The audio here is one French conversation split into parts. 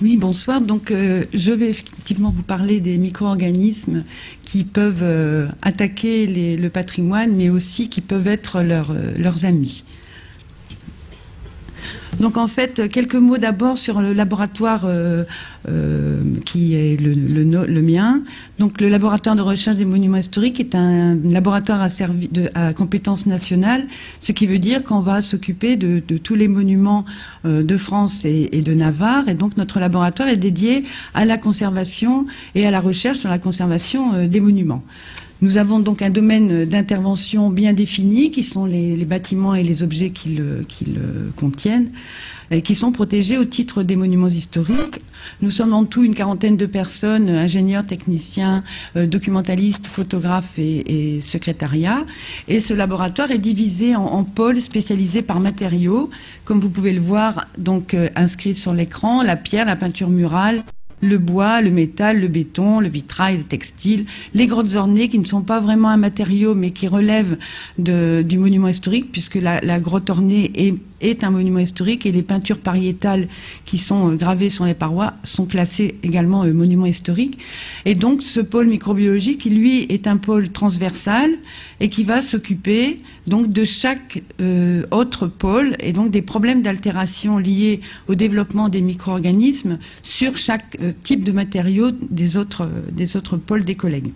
Oui, bonsoir. Donc, je vais effectivement vous parler des micro-organismes qui peuvent attaquer le patrimoine, mais aussi qui peuvent être leurs amis. Donc, en fait, quelques mots d'abord sur le laboratoire qui est le mien. Donc, le laboratoire de recherche des monuments historiques est un laboratoire à compétence nationale, ce qui veut dire qu'on va s'occuper de tous les monuments de France et de Navarre. Et donc, notre laboratoire est dédié à la conservation et à la recherche sur la conservation des monuments. Nous avons donc un domaine d'intervention bien défini, qui sont les bâtiments et les objets qui le contiennent, et qui sont protégés au titre des monuments historiques. Nous sommes en tout une quarantaine de personnes, ingénieurs, techniciens, documentalistes, photographes et secrétariat. Et ce laboratoire est divisé en pôles spécialisés par matériaux, comme vous pouvez le voir donc inscrit sur l'écran, la pierre, la peinture murale, le bois, le métal, le béton, le vitrail, le textile, les grottes ornées qui ne sont pas vraiment un matériau mais qui relèvent du monument historique, puisque la grotte ornée est un monument historique, et les peintures pariétales qui sont gravées sur les parois sont classées également monument historique. Et donc ce pôle microbiologique qui lui est un pôle transversal et qui va s'occuper donc de chaque autre pôle, et donc des problèmes d'altération liés au développement des micro-organismes sur chaque type de matériaux des autres pôles des collègues.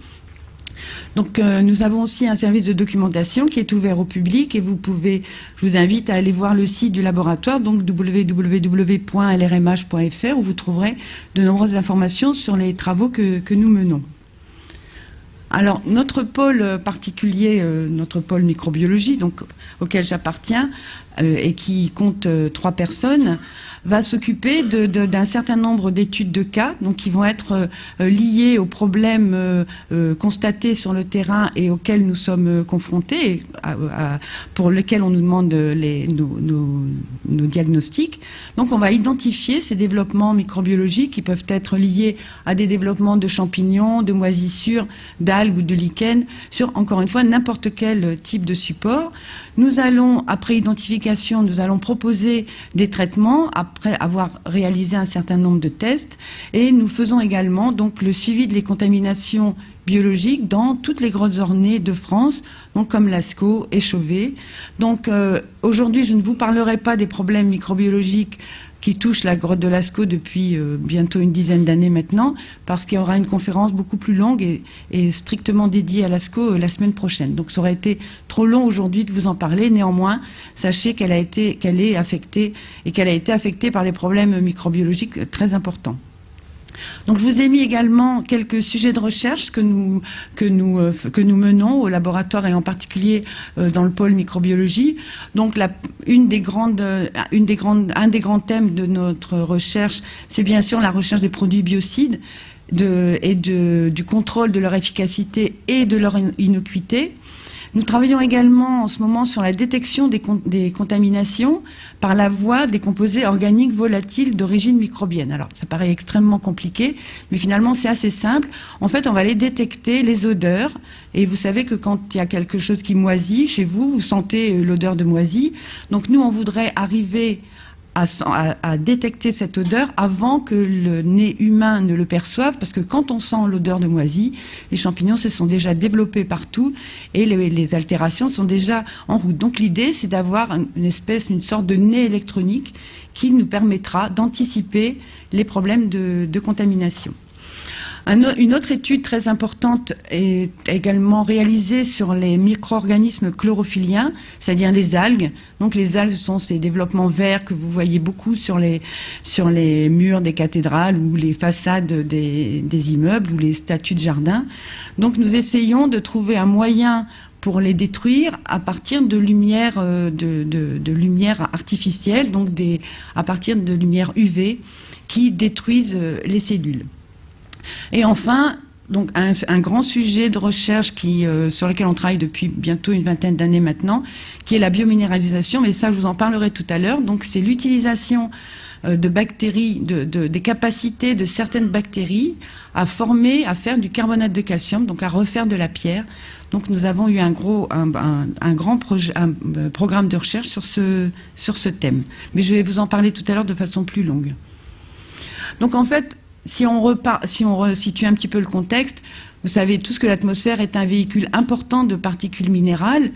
Donc nous avons aussi un service de documentation qui est ouvert au public, et je vous invite à aller voir le site du laboratoire, donc www.lrmh.fr, où vous trouverez de nombreuses informations sur les travaux que nous menons. Alors, notre pôle particulier, notre pôle microbiologie, donc auquel j'appartiens, et qui compte 3 personnes, va s'occuper d'un certain nombre d'études de cas, donc qui vont être liées aux problèmes constatés sur le terrain et auxquels nous sommes confrontés, pour lesquels on nous demande nos diagnostics. Donc on va identifier ces développements microbiologiques qui peuvent être liés à des développements de champignons, de moisissures, d'algues ou de lichens, sur, encore une fois, n'importe quel type de support. Nous allons, après identification, nous allons proposer des traitements après avoir réalisé un certain nombre de tests, et nous faisons également donc le suivi des contaminations biologiques dans toutes les grottes ornées de France, donc comme Lascaux et Chauvet. Donc aujourd'hui, je ne vous parlerai pas des problèmes microbiologiques qui touchent la grotte de Lascaux depuis bientôt une dizaine d'années maintenant, parce qu'il y aura une conférence beaucoup plus longue et strictement dédiée à Lascaux la semaine prochaine. Donc ça aurait été trop long aujourd'hui de vous en parler. Néanmoins, sachez qu'elle a été affectée par des problèmes microbiologiques très importants. Donc je vous ai mis également quelques sujets de recherche que nous menons au laboratoire, et en particulier dans le pôle microbiologie. Donc un des grands thèmes de notre recherche, c'est bien sûr la recherche des produits biocides du contrôle de leur efficacité et de leur innocuité. Nous travaillons également en ce moment sur la détection des contaminations par la voie des composés organiques volatiles d'origine microbienne. Alors, ça paraît extrêmement compliqué, mais finalement, c'est assez simple. En fait, on va aller détecter les odeurs. Et vous savez que quand il y a quelque chose qui moisit chez vous, vous sentez l'odeur de moisi. Donc, nous, on voudrait arriver à détecter cette odeur avant que le nez humain ne le perçoive, parce que quand on sent l'odeur de moisi, les champignons se sont déjà développés partout et les altérations sont déjà en route. Donc l'idée, c'est d'avoir une sorte de nez électronique qui nous permettra d'anticiper les problèmes de contamination. Une autre étude très importante est également réalisée sur les micro-organismes chlorophylliens, c'est-à-dire les algues. Donc les algues sont ces développements verts que vous voyez beaucoup sur les murs des cathédrales ou les façades des immeubles ou les statues de jardin. Donc nous essayons de trouver un moyen pour les détruire à partir de lumière artificielle, donc à partir de lumière UV qui détruisent les cellules. Et enfin, donc un grand sujet de recherche sur lequel on travaille depuis bientôt une vingtaine d'années maintenant, qui est la biominéralisation, mais ça je vous en parlerai tout à l'heure. Donc c'est l'utilisation de bactéries, des capacités de certaines bactéries à faire du carbonate de calcium, donc à refaire de la pierre. Donc nous avons eu un grand programme de recherche sur ce thème. Mais je vais vous en parler tout à l'heure de façon plus longue. Donc en fait, si on resitue un petit peu le contexte, vous savez tous que l'atmosphère est un véhicule important de particules minérales,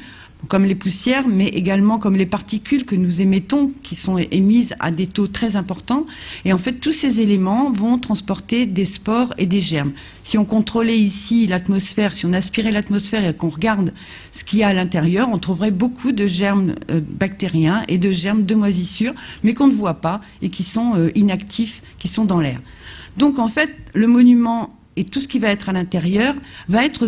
comme les poussières, mais également comme les particules que nous émettons, qui sont émises à des taux très importants. Et en fait, tous ces éléments vont transporter des spores et des germes. Si on contrôlait ici l'atmosphère, si on aspirait l'atmosphère et qu'on regarde ce qu'il y a à l'intérieur, on trouverait beaucoup de germes bactériens et de germes de moisissure, mais qu'on ne voit pas et qui sont inactifs, qui sont dans l'air. Donc en fait, le monument et tout ce qui va être à l'intérieur vont être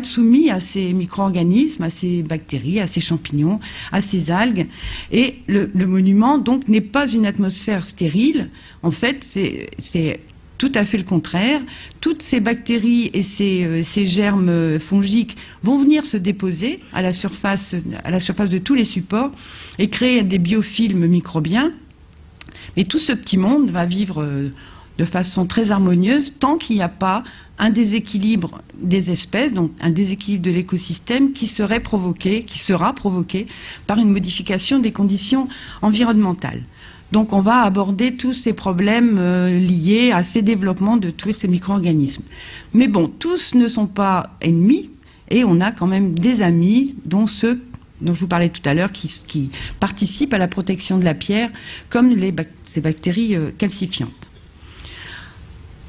soumis à ces micro-organismes, à ces bactéries, à ces champignons, à ces algues. Et le monument, donc, n'est pas une atmosphère stérile. En fait, c'est tout à fait le contraire. Toutes ces bactéries et ces germes fongiques vont venir se déposer à la surface de tous les supports et créer des biofilms microbiens. Mais tout ce petit monde va vivre de façon très harmonieuse tant qu'il n'y a pas un déséquilibre des espèces, donc un déséquilibre de l'écosystème qui sera provoqué par une modification des conditions environnementales. Donc on va aborder tous ces problèmes liés à ces développements de tous ces micro-organismes. Mais bon, tous ne sont pas ennemis et on a quand même des amis, dont ceux dont je vous parlais tout à l'heure, qui participent à la protection de la pierre, comme ces bactéries calcifiantes.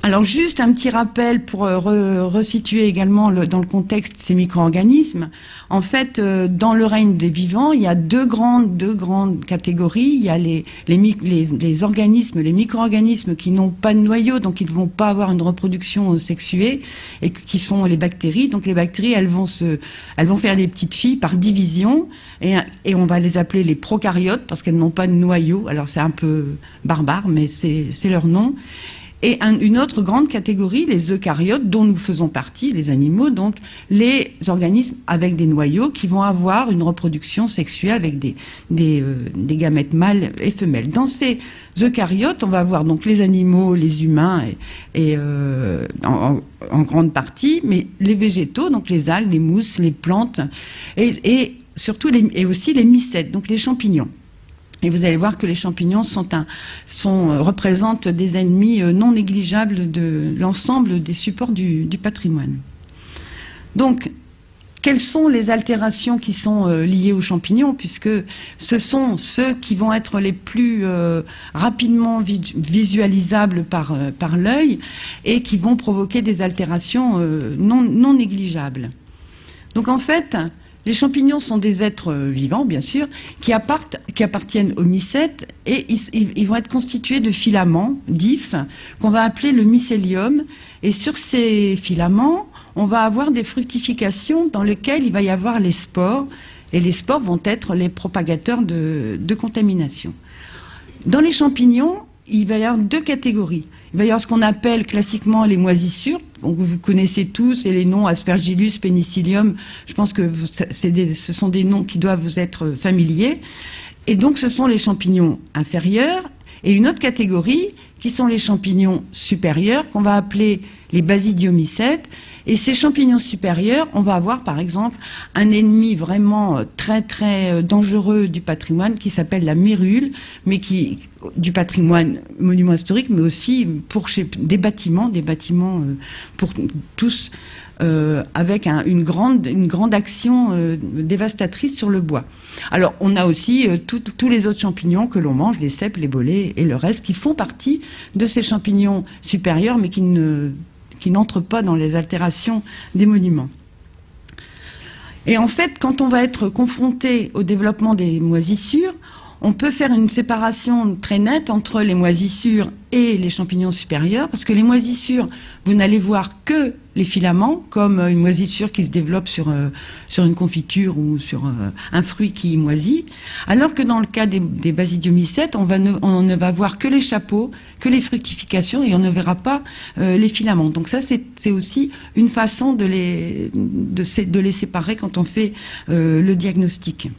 Alors juste un petit rappel pour resituer également dans le contexte ces micro-organismes. En fait, dans le règne des vivants, il y a deux grandes catégories. Il y a les organismes, les micro-organismes qui n'ont pas de noyau, donc ils ne vont pas avoir une reproduction sexuée, et qui sont les bactéries. Donc les bactéries, elles vont faire des petites filles par division, et on va les appeler les prokaryotes parce qu'elles n'ont pas de noyau. Alors c'est un peu barbare, mais c'est leur nom. Et une autre grande catégorie, les eucaryotes, dont nous faisons partie, les animaux, donc les organismes avec des noyaux qui vont avoir une reproduction sexuée avec des gamètes mâles et femelles. Dans ces eucaryotes, on va avoir donc les animaux, les humains en grande partie, mais les végétaux, donc les algues, les mousses, les plantes, et surtout et aussi les mycètes, donc les champignons. Et vous allez voir que les champignons représentent des ennemis non négligeables de l'ensemble des supports du patrimoine. Donc, quelles sont les altérations qui sont liées aux champignons, puisque ce sont ceux qui vont être les plus rapidement visualisables par l'œil et qui vont provoquer des altérations non négligeables. Donc en fait, les champignons sont des êtres vivants, bien sûr, qui appartiennent aux mycètes, et ils vont être constitués de filaments d'ifs qu'on va appeler le mycélium. Et sur ces filaments, on va avoir des fructifications dans lesquelles il va y avoir les spores, et les spores vont être les propagateurs de contamination. Dans les champignons, il va y avoir deux catégories. Il va y avoir ce qu'on appelle classiquement les moisissures, donc vous connaissez tous, et les noms Aspergillus, Penicillium, je pense que ce sont des noms qui doivent vous être familiers. Et donc ce sont les champignons inférieurs, et une autre catégorie qui sont les champignons supérieurs, qu'on va appeler les basidiomycètes. Et ces champignons supérieurs, on va avoir par exemple un ennemi vraiment très très dangereux du patrimoine qui s'appelle la mérule, mais du patrimoine monument historique, mais aussi pour des bâtiments pour tous, avec une grande action dévastatrice sur le bois. Alors on a aussi tous les autres champignons que l'on mange, les cèpes, les bolets et le reste, qui font partie de ces champignons supérieurs, mais qui n'entrent pas dans les altérations des monuments. Et en fait, quand on va être confronté au développement des moisissures, on peut faire une séparation très nette entre les moisissures et les champignons supérieurs, parce que les moisissures, vous n'allez voir que les filaments, comme une moisissure qui se développe sur une confiture ou sur un fruit qui moisit, alors que dans le cas des basidiomycètes, on ne va voir que les chapeaux, que les fructifications, et on ne verra pas les filaments. Donc ça, c'est aussi une façon de les séparer quand on fait le diagnostic.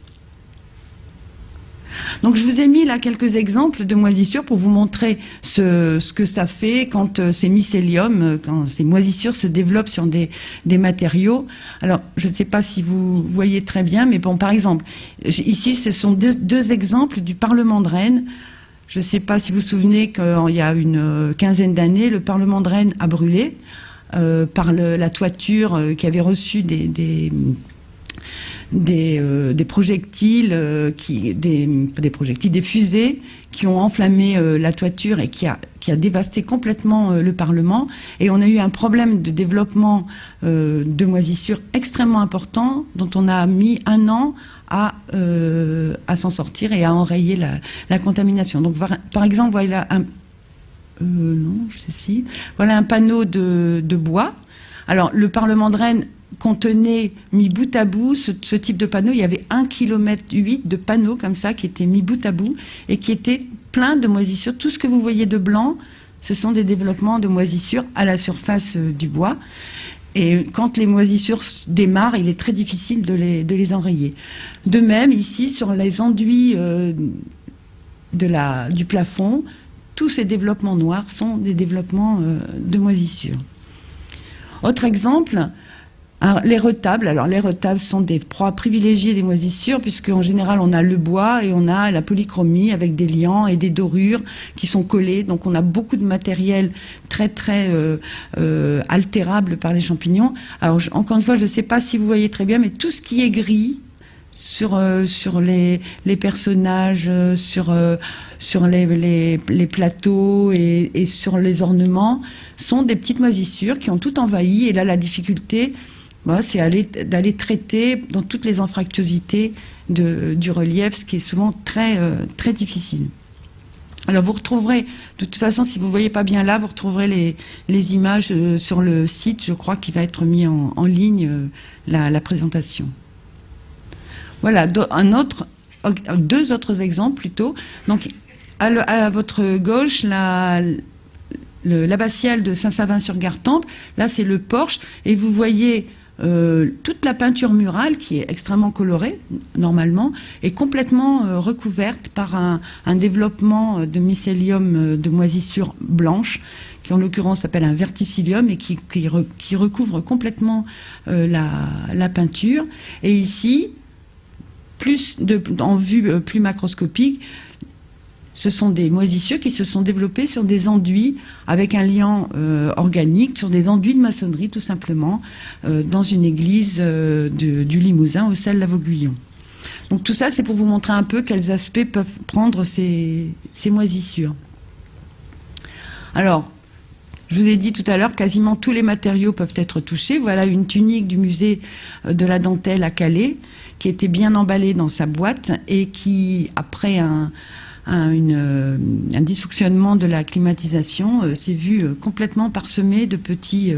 Donc je vous ai mis là quelques exemples de moisissures pour vous montrer ce que ça fait quand ces mycéliums, quand ces moisissures se développent sur des matériaux. Alors je ne sais pas si vous voyez très bien, mais bon, par exemple, ici ce sont deux exemples du Parlement de Rennes. Je ne sais pas si vous vous souvenez qu'il y a une quinzaine d'années, le Parlement de Rennes a brûlé par la toiture qui avait reçu des projectiles, des fusées qui ont enflammé la toiture et qui a dévasté complètement le Parlement. Et on a eu un problème de développement de moisissures extrêmement important, dont on a mis 1 an à s'en sortir et à enrayer la contamination. Donc, par exemple, voilà voilà un panneau de bois. Alors, le Parlement de Rennes contenait, mis bout à bout, ce type de panneau. Il y avait 1,8 km de panneaux comme ça qui étaient mis bout à bout et qui étaient pleins de moisissures. Tout ce que vous voyez de blanc, ce sont des développements de moisissures à la surface du bois. Et quand les moisissures démarrent, il est très difficile de les enrayer. De même, ici, sur les enduits du plafond, tous ces développements noirs sont des développements de moisissures. Autre exemple, les retables. Alors, les retables sont des proies privilégiées des moisissures, puisqu'en général, on a le bois et on a la polychromie avec des liants et des dorures qui sont collées. Donc, on a beaucoup de matériel très, très altérable par les champignons. Alors, encore une fois, je ne sais pas si vous voyez très bien, mais tout ce qui est gris sur les personnages, sur les plateaux et sur les ornements, sont des petites moisissures qui ont tout envahi. Et là, la difficulté, c'est d'aller traiter dans toutes les anfractuosités du relief, ce qui est souvent très, très difficile. Alors vous retrouverez, de toute façon, si vous ne voyez pas bien là, vous retrouverez les images sur le site, je crois, qui va être mis en ligne, la présentation. Voilà, deux autres exemples plutôt. Donc, à votre gauche, l'abbatiale de Saint-Savin-sur-Gartempe, là c'est le porche, et vous voyez toute la peinture murale qui est extrêmement colorée, normalement, est complètement recouverte par un développement de mycélium de moisissure blanche, qui en l'occurrence s'appelle un verticillium et qui recouvre complètement la peinture. Et ici, en vue plus macroscopique, ce sont des moisissures qui se sont développées sur des enduits avec un liant organique, sur des enduits de maçonnerie tout simplement, dans une église du Limousin, au Celles la Vauguyon. Donc tout ça, c'est pour vous montrer un peu quels aspects peuvent prendre ces moisissures. Alors, je vous ai dit tout à l'heure, quasiment tous les matériaux peuvent être touchés. Voilà une tunique du musée de la Dentelle à Calais, qui était bien emballée dans sa boîte et qui, après un dysfonctionnement de la climatisation, s'est vu complètement parsemé de petits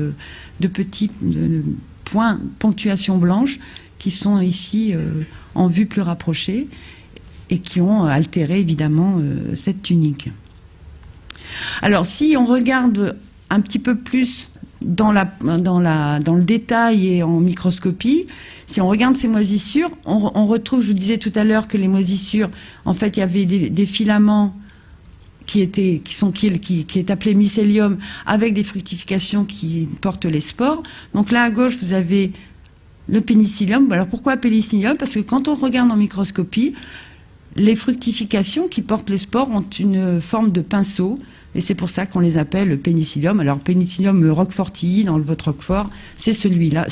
points, ponctuations blanches, qui sont ici en vue plus rapprochée et qui ont altéré évidemment cette tunique. Alors, si on regarde un petit peu plus dans le détail et en microscopie, si on regarde ces moisissures, on retrouve, je vous disais tout à l'heure que les moisissures, en fait, il y avait des filaments qui est appelé mycélium, avec des fructifications qui portent les spores. Donc là, à gauche, vous avez le pénicillium. Alors pourquoi pénicillium? Parce que quand on regarde en microscopie, les fructifications qui portent les spores ont une forme de pinceau, et c'est pour ça qu'on les appelle pénicillium. Alors pénicillium roquefortii, dans votre roquefort, c'est celui-là,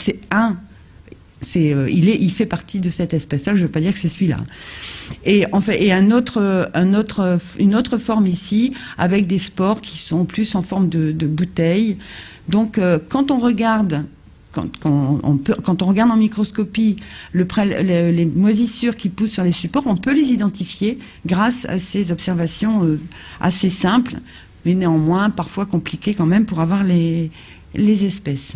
il fait partie de cette espèce-là, je ne veux pas dire que c'est celui-là. Et en fait, une autre forme ici, avec des spores qui sont plus en forme de bouteille. Donc quand on regarde en microscopie les moisissures qui poussent sur les supports, on peut les identifier grâce à ces observations assez simples, mais néanmoins parfois compliquées quand même pour avoir les espèces.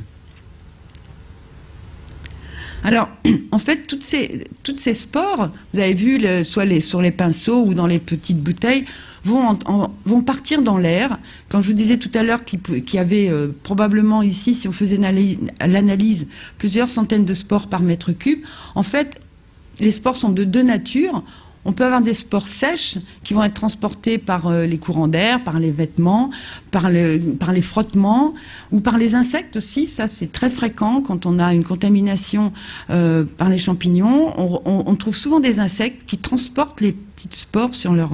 Alors, en fait, toutes ces spores, vous avez vu, soit sur les pinceaux ou dans les petites bouteilles, vont partir dans l'air. Quand je vous disais tout à l'heure qu'il y avait probablement ici, si on faisait l'analyse, plusieurs centaines de spores par mètre cube, en fait, les spores sont de deux natures. On peut avoir des spores sèches qui vont être transportés par les courants d'air, par les vêtements, par les frottements ou par les insectes aussi. Ça, c'est très fréquent quand on a une contamination par les champignons. On trouve souvent des insectes qui transportent les petites spores sur leur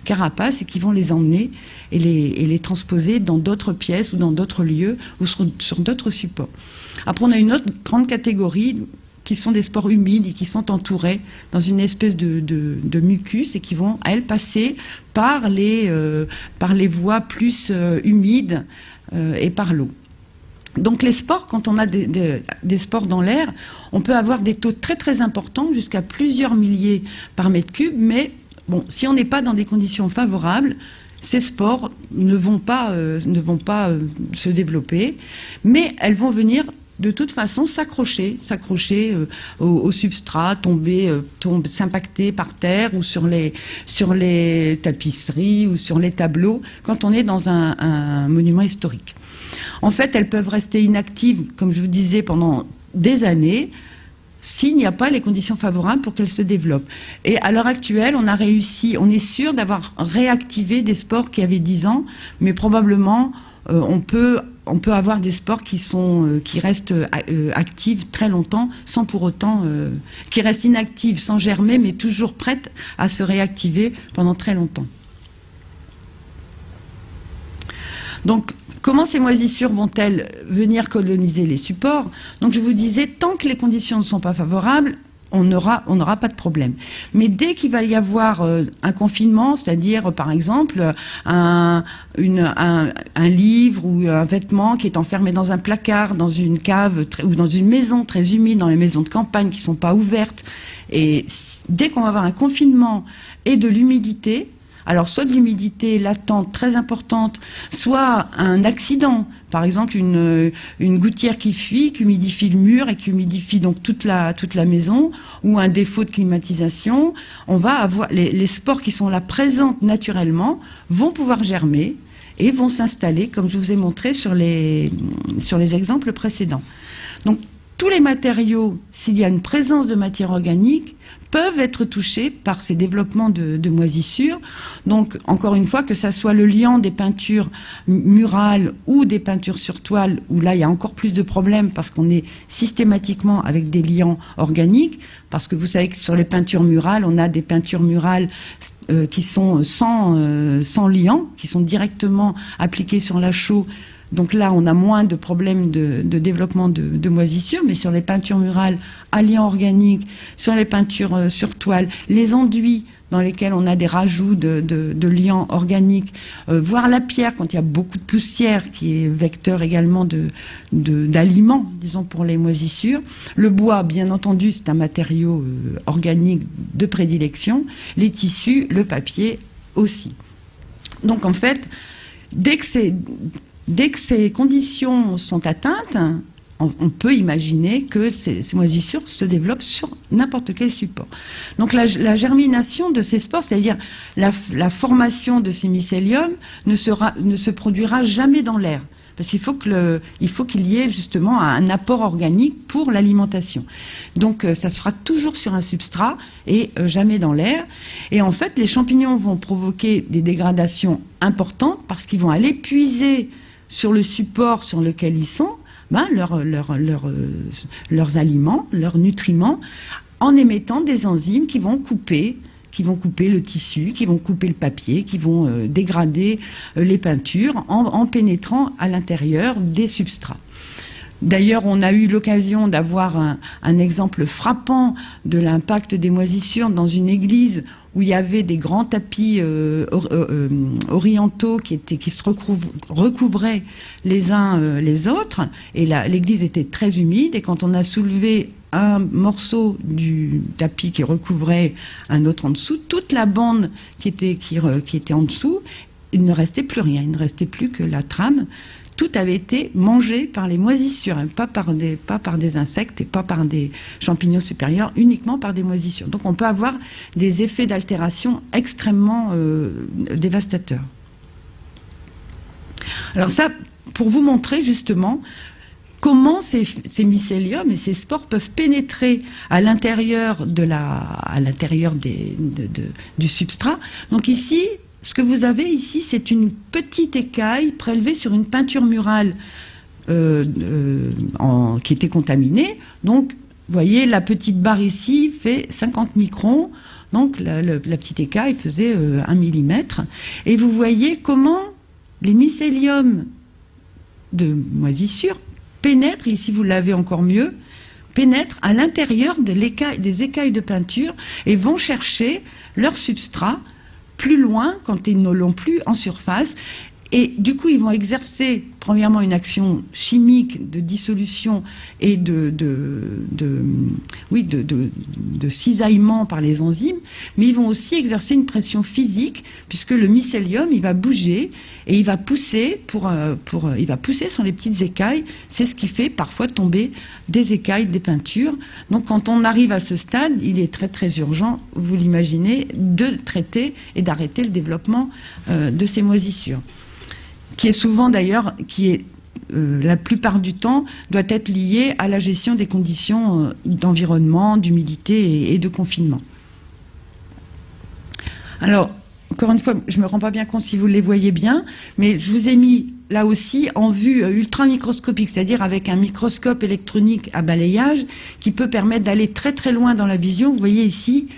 carapace et qui vont les emmener et les transposer dans d'autres pièces ou dans d'autres lieux ou sur d'autres supports. Après, on a une autre grande catégorie qui sont des spores humides et qui sont entourés dans une espèce de mucus et qui vont, elles, passer par les voies plus humides et par l'eau. Donc les spores, quand on a des spores dans l'air, on peut avoir des taux très très importants, jusqu'à plusieurs milliers par mètre cube, mais bon, si on n'est pas dans des conditions favorables, ces spores ne vont pas se développer, mais elles vont venir de toute façon s'accrocher au substrat, s'impacter par terre ou sur les tapisseries ou sur les tableaux quand on est dans un monument historique. En fait, elles peuvent rester inactives, comme je vous disais, pendant des années, s'il n'y a pas les conditions favorables pour qu'elles se développent. Et à l'heure actuelle, on est sûr d'avoir réactivé des spores qui avaient 10 ans, mais probablement on peut avoir des spores qui restent actives très longtemps, sans pour autant, qui restent inactives, sans germer, mais toujours prêtes à se réactiver pendant très longtemps. Donc, comment ces moisissures vont-elles venir coloniser les supports? Donc, je vous disais, tant que les conditions ne sont pas favorables, on n'aura pas de problème. Mais dès qu'il va y avoir un confinement, c'est-à-dire, par exemple, un livre ou un vêtement qui est enfermé dans un placard, dans une cave ou dans une maison très humide, dans les maisons de campagne qui ne sont pas ouvertes, et dès qu'on va avoir un confinement et de l'humidité, alors soit de l'humidité latente très importante, soit un accident, par exemple une gouttière qui fuit, qui humidifie le mur et qui humidifie donc toute la maison, ou un défaut de climatisation, on va avoir les spores qui sont là présentes naturellement vont pouvoir germer et vont s'installer, comme je vous ai montré sur les exemples précédents. Donc tous les matériaux, s'il y a une présence de matière organique, peuvent être touchés par ces développements de moisissures. Donc, encore une fois, que ça soit le liant des peintures murales ou des peintures sur toile, où là, il y a encore plus de problèmes parce qu'on est systématiquement avec des liants organiques, parce que vous savez que sur les peintures murales, on a des peintures murales qui sont sans liant, qui sont directement appliquées sur la chaux. Donc là, on a moins de problèmes de développement de moisissures, mais sur les peintures murales à liant organique, sur les peintures sur toile, les enduits dans lesquels on a des rajouts de liant organique, voire la pierre quand il y a beaucoup de poussière, qui est vecteur également d'aliments, disons, pour les moisissures. Le bois, bien entendu, c'est un matériau organique de prédilection. Les tissus, le papier aussi. Donc en fait, dès que ces conditions sont atteintes, on peut imaginer que ces moisissures se développent sur n'importe quel support. Donc la germination de ces spores, c'est-à-dire la formation de ces mycéliums, ne se produira jamais dans l'air. Parce qu'il faut qu'il y ait justement un apport organique pour l'alimentation. Donc ça se fera toujours sur un substrat et jamais dans l'air. Et en fait, les champignons vont provoquer des dégradations importantes parce qu'ils vont aller puiser sur le support sur lequel ils sont, leurs aliments, leurs nutriments, en émettant des enzymes qui vont couper le tissu, qui vont couper le papier, qui vont dégrader les peintures en pénétrant à l'intérieur des substrats. D'ailleurs, on a eu l'occasion d'avoir un exemple frappant de l'impact des moisissures dans une église où il y avait des grands tapis orientaux qui se recouvraient les uns les autres, et l'église était très humide, et quand on a soulevé un morceau du tapis qui recouvrait un autre en dessous, toute la bande qui était en dessous, il ne restait plus rien, il ne restait plus que la trame. Tout avait été mangé par les moisissures, hein, pas par des insectes et pas par des champignons supérieurs, uniquement par des moisissures. Donc on peut avoir des effets d'altération extrêmement dévastateurs. Alors ça, pour vous montrer justement comment ces mycéliums et ces spores peuvent pénétrer à l'intérieur du substrat. Donc ici, ce que vous avez ici, c'est une petite écaille prélevée sur une peinture murale qui était contaminée. Donc, vous voyez, la petite barre ici fait 50 microns. Donc, la petite écaille faisait 1 millimètre. Et vous voyez comment les mycéliums de moisissure pénètrent, ici vous l'avez encore mieux, pénètrent à l'intérieur des écailles de peinture et vont chercher leur substrat plus loin quand ils ne l'ont plus en surface. Et du coup, ils vont exercer, premièrement, une action chimique de dissolution et de cisaillement par les enzymes, mais ils vont aussi exercer une pression physique, puisque le mycélium, il va bouger et il va pousser il va pousser sur les petites écailles. C'est ce qui fait parfois tomber des écailles des peintures. Donc, quand on arrive à ce stade, il est très très urgent, vous l'imaginez, de traiter et d'arrêter le développement de ces moisissures, qui est souvent d'ailleurs, la plupart du temps, doit être lié à la gestion des conditions d'environnement, d'humidité et de confinement. Alors, encore une fois, je ne me rends pas bien compte si vous les voyez bien, mais je vous ai mis là aussi en vue ultramicroscopique, c'est-à-dire avec un microscope électronique à balayage qui peut permettre d'aller très très loin dans la vision. Vous voyez ici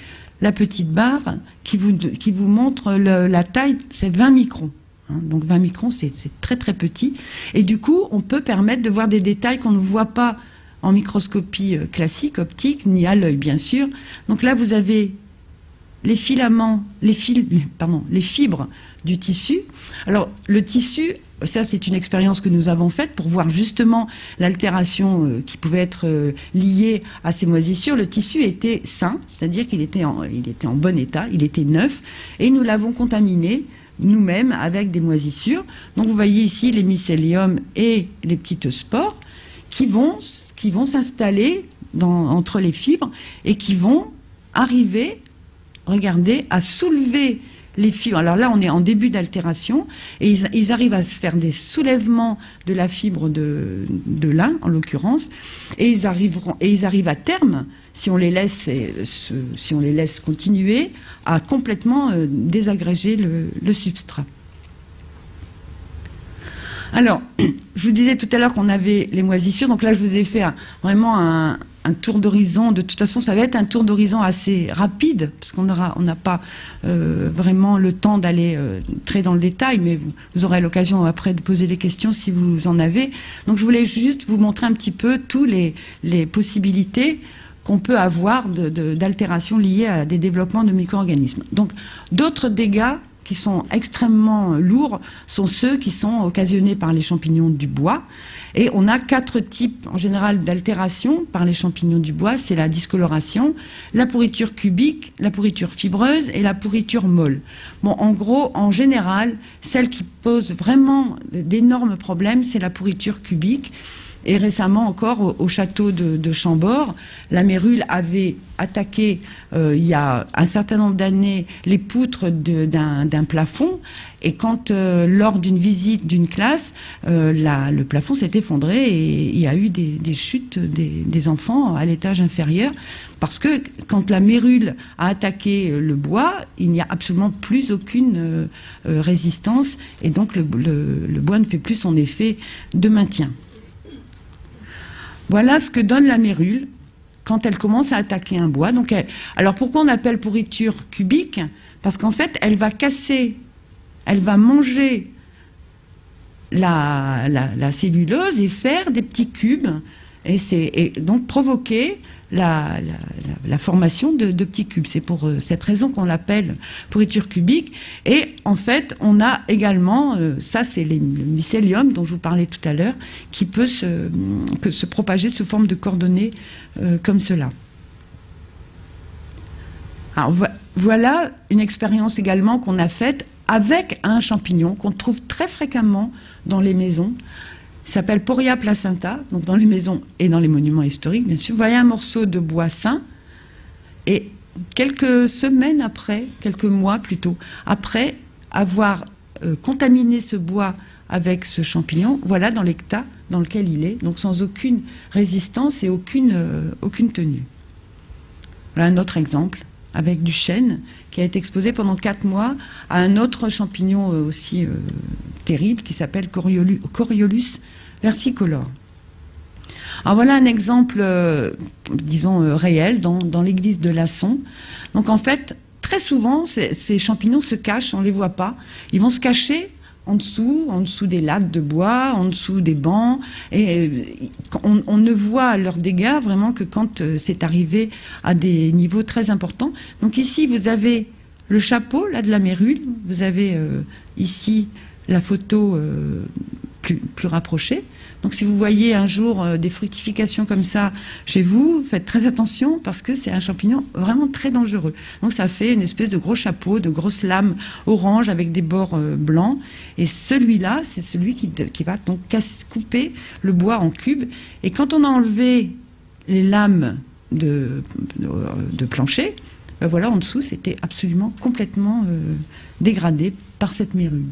la petite barre qui vous montre la taille, c'est 20 microns. Donc 20 microns, c'est très très petit. Et du coup, on peut permettre de voir des détails qu'on ne voit pas en microscopie classique, optique, ni à l'œil, bien sûr. Donc là, vous avez les filaments, les fibres du tissu. Alors, le tissu, ça c'est une expérience que nous avons faite pour voir justement l'altération qui pouvait être liée à ces moisissures. Le tissu était sain, c'est-à-dire qu'il était en bon état, il était neuf, et nous l'avons contaminé nous-mêmes avec des moisissures. Donc vous voyez ici les mycéliums et les petites spores qui vont s'installer entre les fibres et qui vont arriver, regardez, à soulever les fibres. Alors là, on est en début d'altération et ils arrivent à se faire des soulèvements de la fibre de lin, en l'occurrence, et ils arrivent à terme, si on les laisse continuer, à complètement désagréger le substrat. Alors, je vous disais tout à l'heure qu'on avait les moisissures, donc là je vous ai fait vraiment un tour d'horizon. De toute façon, ça va être un tour d'horizon assez rapide, parce qu'on n'a pas vraiment le temps d'aller très dans le détail, mais vous aurez l'occasion après de poser des questions si vous en avez. Donc je voulais juste vous montrer un petit peu toutes les possibilités qu'on peut avoir d'altérations liées à des développements de micro-organismes. Donc d'autres dégâts qui sont extrêmement lourds sont ceux qui sont occasionnés par les champignons du bois. Et on a 4 types en général d'altération par les champignons du bois. C'est la discoloration, la pourriture cubique, la pourriture fibreuse et la pourriture molle. Bon, en gros, en général, celle qui pose vraiment d'énormes problèmes, c'est la pourriture cubique. Et récemment encore, au château de Chambord, la mérule avait attaqué, il y a un certain nombre d'années, les poutres d'un plafond. Et quand, lors d'une visite d'une classe, le plafond s'est effondré et il y a eu des chutes des enfants à l'étage inférieur. Parce que quand la mérule a attaqué le bois, il n'y a absolument plus aucune résistance. Et donc le bois ne fait plus son effet de maintien. Voilà ce que donne la mérule quand elle commence à attaquer un bois. Donc alors pourquoi on appelle pourriture cubique? Parce qu'en fait, elle va casser, elle va manger la cellulose et faire des petits cubes, et donc provoquer la formation de petits cubes. C'est pour cette raison qu'on l'appelle pourriture cubique. Et en fait, on a également, ça c'est le mycélium dont je vous parlais tout à l'heure, qui peut se propager sous forme de cordonnées comme cela. Alors voilà une expérience également qu'on a faite avec un champignon qu'on trouve très fréquemment dans les maisons. Il s'appelle Poria placenta, donc dans les maisons et dans les monuments historiques, bien sûr. Vous voyez un morceau de bois sain, et quelques semaines après, quelques mois plutôt, après avoir contaminé ce bois avec ce champignon, voilà dans l'état dans lequel il est, donc sans aucune résistance et aucune tenue. Voilà un autre exemple avec du chêne qui a été exposé pendant 4 mois à un autre champignon aussi terrible qui s'appelle Coriolus versicolor. Alors voilà un exemple, disons, réel dans l'église de Lasson. Donc en fait, très souvent, ces champignons se cachent, on ne les voit pas. Ils vont se cacher en dessous des lattes de bois, en dessous des bancs. Et on ne voit leurs dégâts vraiment que quand c'est arrivé à des niveaux très importants. Donc ici, vous avez le chapeau là, de la mérule. Vous avez ici la photo plus rapprochée. Donc si vous voyez un jour des fructifications comme ça chez vous, faites très attention parce que c'est un champignon vraiment très dangereux. Donc ça fait une espèce de gros chapeau, de grosses lames oranges avec des bords blancs. Et celui-là, c'est celui qui va donc couper le bois en cubes. Et quand on a enlevé les lames de plancher, ben voilà, en dessous, c'était absolument complètement dégradé par cette mérule.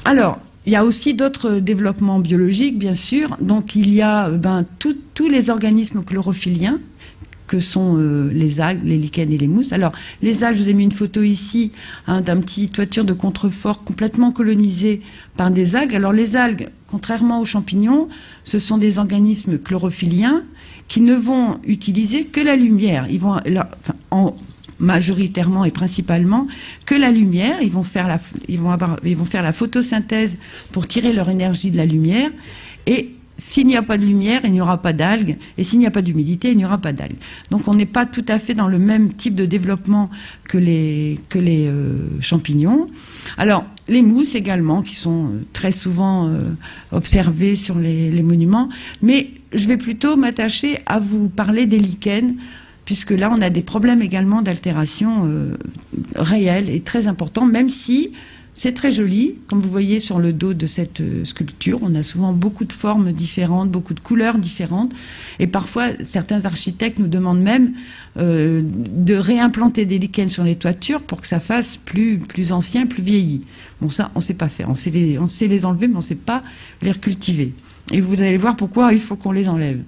Alors, il y a aussi d'autres développements biologiques, bien sûr. Donc, il y a tous les organismes chlorophylliens, que sont les algues, les lichens et les mousses. Alors, les algues, je vous ai mis une photo ici d'un petit toiture de contrefort complètement colonisé par des algues. Alors, les algues, contrairement aux champignons, ce sont des organismes chlorophylliens qui ne vont utiliser que la lumière. Ils vont, majoritairement et principalement que la lumière. Ils vont faire la photosynthèse pour tirer leur énergie de la lumière. Et s'il n'y a pas de lumière, il n'y aura pas d'algues. Et s'il n'y a pas d'humidité, il n'y aura pas d'algues. Donc on n'est pas tout à fait dans le même type de développement que les champignons. Alors, les mousses également, qui sont très souvent observées sur les monuments. Mais je vais plutôt m'attacher à vous parler des lichens, puisque là, on a des problèmes également d'altération réels et très importants, même si c'est très joli. Comme vous voyez sur le dos de cette sculpture, on a souvent beaucoup de formes différentes, beaucoup de couleurs différentes. Et parfois, certains architectes nous demandent même de réimplanter des lichens sur les toitures pour que ça fasse plus ancien, plus vieilli. Bon, ça, on ne sait pas faire. On sait les enlever, mais on ne sait pas les recultiver. Et vous allez voir pourquoi il faut qu'on les enlève.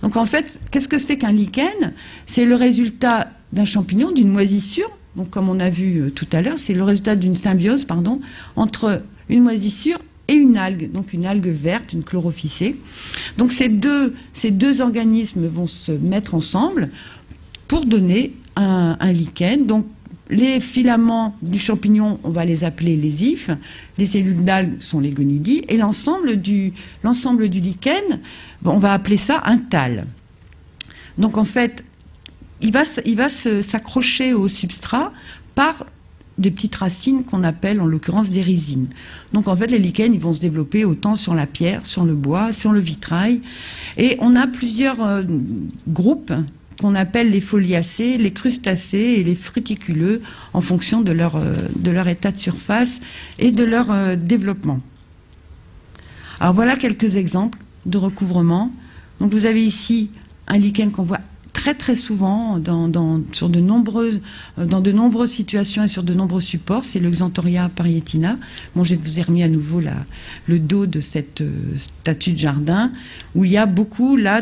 Donc en fait, qu'est-ce que c'est qu'un lichen? C'est le résultat d'un champignon, d'une moisissure. Donc comme on a vu tout à l'heure, c'est le résultat d'une symbiose, entre une moisissure et une algue. Donc une algue verte, une chlorophycée. Donc ces deux organismes vont se mettre ensemble pour donner un lichen. Donc les filaments du champignon, on va les appeler les hyphes. Les cellules d'algues sont les gonidies. Et l'ensemble du lichen, on va appeler ça un thalle. Donc en fait, il va s'accrocher au substrat par des petites racines qu'on appelle en l'occurrence des rhizines. Donc en fait, les lichens, ils vont se développer autant sur la pierre, sur le bois, sur le vitrail. Et on a plusieurs groupes qu'on appelle les foliacées, les crustacés et les fruticuleux en fonction de leur état de surface et de leur développement. Alors voilà quelques exemples de recouvrement. Donc vous avez ici un lichen qu'on voit très très souvent dans de nombreuses situations et sur de nombreux supports, c'est le Xanthoria parietina. Bon, je vous ai remis à nouveau le dos de cette statue de jardin, où il y a beaucoup là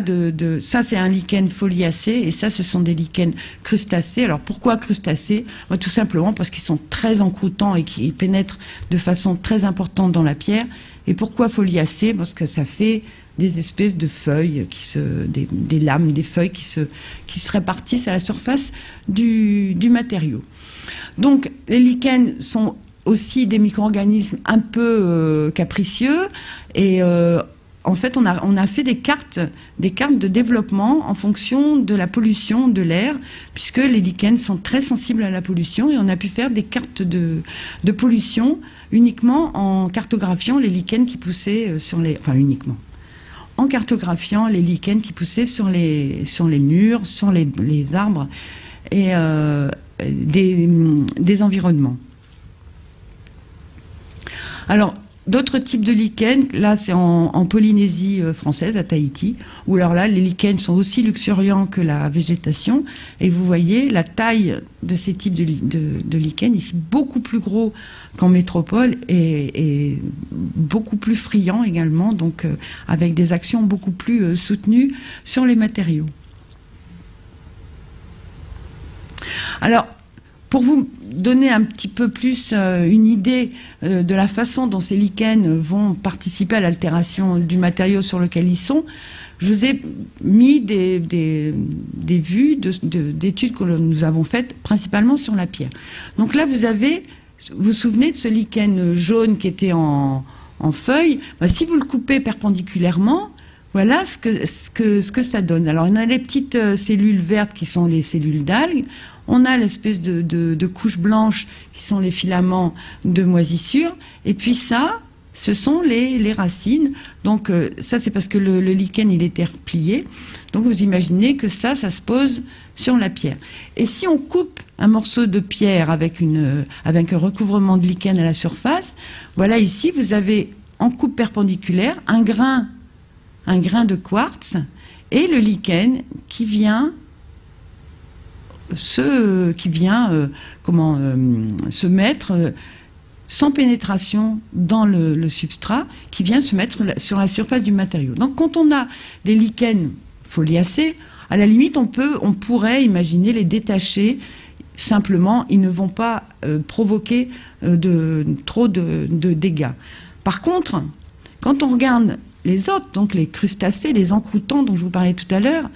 ça c'est un lichen foliacé, et ça ce sont des lichens crustacés. Alors pourquoi crustacés? Tout simplement parce qu'ils sont très encroûtants et qui pénètrent de façon très importante dans la pierre. Et pourquoi foliacés? Parce que ça fait des espèces de feuilles, des lames, des feuilles qui se répartissent à la surface du matériau. Donc les lichens sont aussi des micro-organismes un peu capricieux, et en fait on a fait des cartes de développement en fonction de la pollution de l'air, puisque les lichens sont très sensibles à la pollution, et on a pu faire des cartes de pollution uniquement en cartographiant les lichens qui poussaient en cartographiant les lichens qui poussaient sur les murs, sur les arbres et des environnements. Alors, d'autres types de lichens, là c'est en Polynésie française, à Tahiti, où alors là les lichens sont aussi luxuriants que la végétation, et vous voyez la taille de ces types de lichens, ici beaucoup plus gros qu'en métropole, et beaucoup plus friands également, donc avec des actions beaucoup plus soutenues sur les matériaux. Alors, pour vous donner un petit peu plus une idée de la façon dont ces lichens vont participer à l'altération du matériau sur lequel ils sont, je vous ai mis des vues d'études que nous avons faites principalement sur la pierre. Donc là, vous vous souvenez de ce lichen jaune qui était en feuille. Ben, si vous le coupez perpendiculairement, voilà ce que ça donne. Alors, on a les petites cellules vertes qui sont les cellules d'algues. On a l'espèce de couche blanche qui sont les filaments de moisissure. Et puis ça, ce sont les racines. Donc ça, c'est parce que le lichen, il était replié. Donc vous imaginez que ça se pose sur la pierre. Et si on coupe un morceau de pierre avec un recouvrement de lichen à la surface, voilà ici, vous avez en coupe perpendiculaire un grain de quartz et le lichen qui vient se mettre sans pénétration dans le substrat, qui vient se mettre sur la surface du matériau. Donc quand on a des lichens foliacés, à la limite on pourrait imaginer les détacher simplement, ils ne vont pas provoquer trop de dégâts. Par contre, quand on regarde les autres, donc les crustacés, les encroûtants dont je vous parlais tout à l'heure,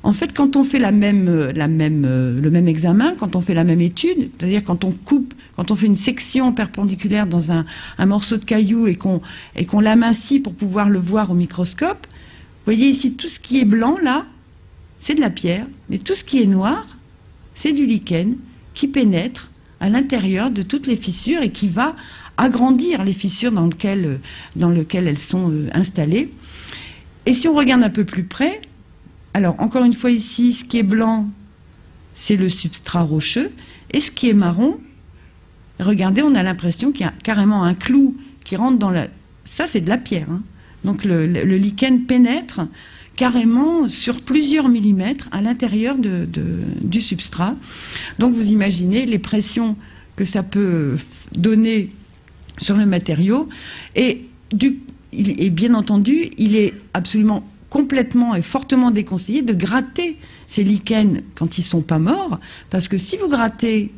en fait, quand on fait le même examen, quand on fait la même étude, c'est-à-dire quand on fait une section perpendiculaire dans un morceau de caillou et qu'on l'amincit pour pouvoir le voir au microscope, vous voyez ici tout ce qui est blanc là, c'est de la pierre, mais tout ce qui est noir, c'est du lichen qui pénètre à l'intérieur de toutes les fissures et qui va agrandir les fissures dans lesquelles elles sont installées. Et si on regarde un peu plus près, alors, encore une fois ici, ce qui est blanc, c'est le substrat rocheux. Et ce qui est marron, regardez, on a l'impression qu'il y a carrément un clou qui rentre dans la... Ça, c'est de la pierre. Hein. Donc, le lichen pénètre carrément sur plusieurs millimètres à l'intérieur du substrat. Donc, vous imaginez les pressions que ça peut donner sur le matériau. Et bien entendu, il est absolument complètement et fortement déconseillé de gratter ces lichens quand ils ne sont pas morts, parce que si vous grattez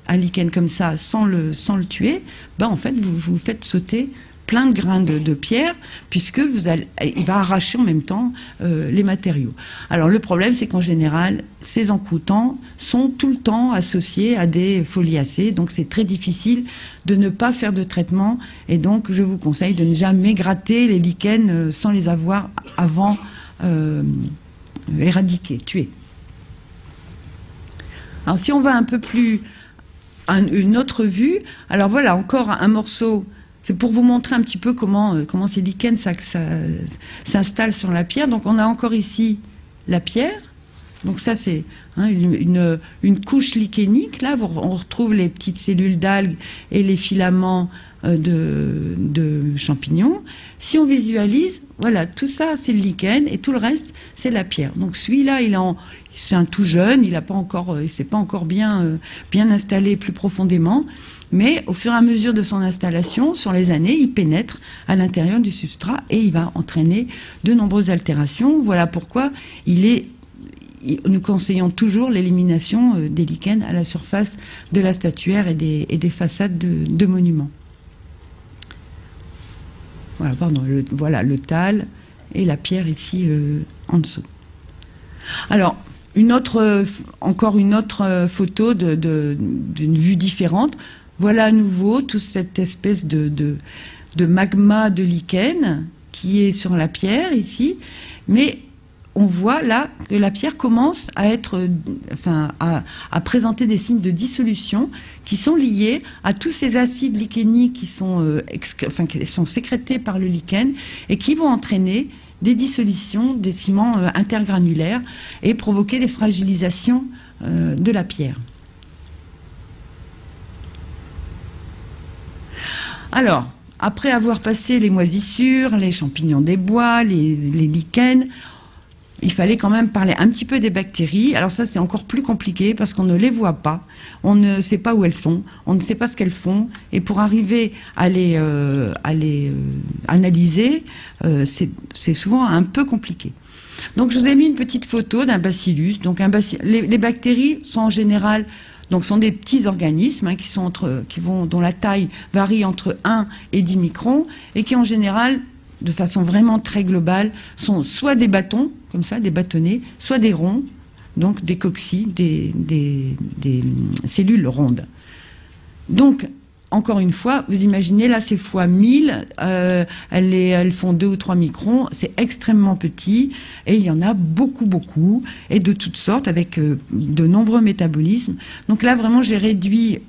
un lichen comme ça sans le tuer, ben en fait vous faites sauter plein de grains de pierre, puisque il va arracher en même temps les matériaux. Alors le problème, c'est qu'en général, ces encroûtants sont tout le temps associés à des foliacés, donc c'est très difficile de ne pas faire de traitement, et donc je vous conseille de ne jamais gratter les lichens sans les avoir avant éradiqués, tués. Alors si on va un peu plus, une autre vue, alors voilà, encore un morceau. C'est pour vous montrer un petit peu comment ces lichens s'installent sur la pierre. Donc on a encore ici la pierre. Donc ça c'est une couche lichénique. Là on retrouve les petites cellules d'algues et les filaments de champignons. Si on visualise, voilà, tout ça c'est le lichen et tout le reste c'est la pierre. Donc celui-là c'est un tout jeune, il s'est pas encore bien installé plus profondément. Mais au fur et à mesure de son installation, sur les années, il pénètre à l'intérieur du substrat et il va entraîner de nombreuses altérations. Voilà pourquoi nous conseillons toujours l'élimination des lichens à la surface de la statuaire et des façades de monuments. Voilà, pardon, le thalle et la pierre ici en dessous. Alors, encore une autre photo d'une vue différente. Voilà à nouveau toute cette espèce de magma de lichen qui est sur la pierre ici, mais on voit là que la pierre commence à présenter des signes de dissolution qui sont liés à tous ces acides lichéniques qui sont sécrétés par le lichen et qui vont entraîner des dissolutions des ciments intergranulaires et provoquer des fragilisations de la pierre. Alors, après avoir passé les moisissures, les champignons des bois, les lichens, il fallait quand même parler un petit peu des bactéries. Alors ça, c'est encore plus compliqué parce qu'on ne les voit pas, on ne sait pas où elles sont, on ne sait pas ce qu'elles font. Et pour arriver à les analyser, c'est souvent un peu compliqué. Donc je vous ai mis une petite photo d'un bacillus. Donc les bactéries sont en général, donc sont des petits organismes hein, dont la taille varie entre 1 et 10 microns et qui en général, de façon vraiment très globale, sont soit des bâtons, comme ça, des bâtonnets, soit des ronds, donc des coccis, des cellules rondes. Donc, encore une fois, vous imaginez, là, c'est fois 1000, elles font 2 ou 3 microns, c'est extrêmement petit, et il y en a beaucoup, beaucoup, et de toutes sortes, avec de nombreux métabolismes. Donc là, vraiment, j'ai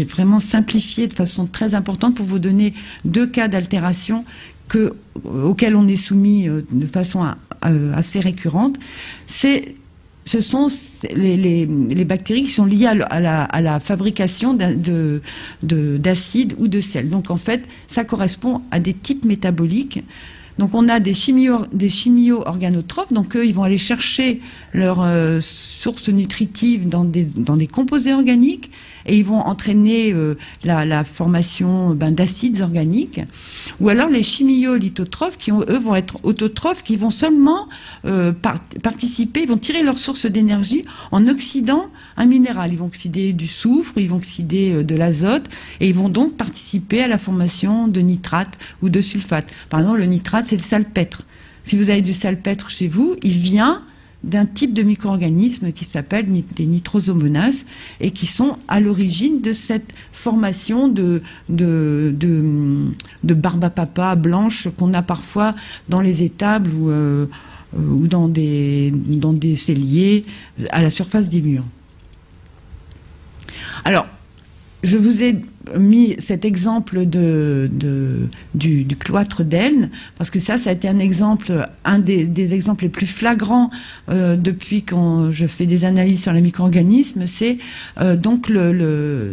vraiment simplifié de façon très importante pour vous donner 2 cas d'altération auxquels on est soumis de façon assez récurrente. Ce sont les bactéries qui sont liées à la fabrication d'acides ou de sels. Donc en fait, ça correspond à des types métaboliques. Donc on a des chimio-organotrophes, donc eux, ils vont aller chercher leur source nutritive dans des composés organiques et ils vont entraîner la formation d'acides organiques. Ou alors les chimiolithotrophes qui, eux, vont être autotrophes, qui vont seulement participer, ils vont tirer leur source d'énergie en oxydant un minéral. Ils vont oxyder du soufre, ils vont oxyder de l'azote et ils vont donc participer à la formation de nitrates ou de sulfates. Par exemple, le nitrate, c'est le salpêtre. Si vous avez du salpêtre chez vous, il vient d'un type de micro-organisme qui s'appelle des nitrosomonas et qui sont à l'origine de cette formation de barbe à papa blanche qu'on a parfois dans les étables ou dans des celliers à la surface des murs. Alors, je vous ai mis cet exemple du cloître d'Elne, parce que ça a été un exemple, un des exemples les plus flagrants depuis quand je fais des analyses sur les micro-organismes, c'est donc la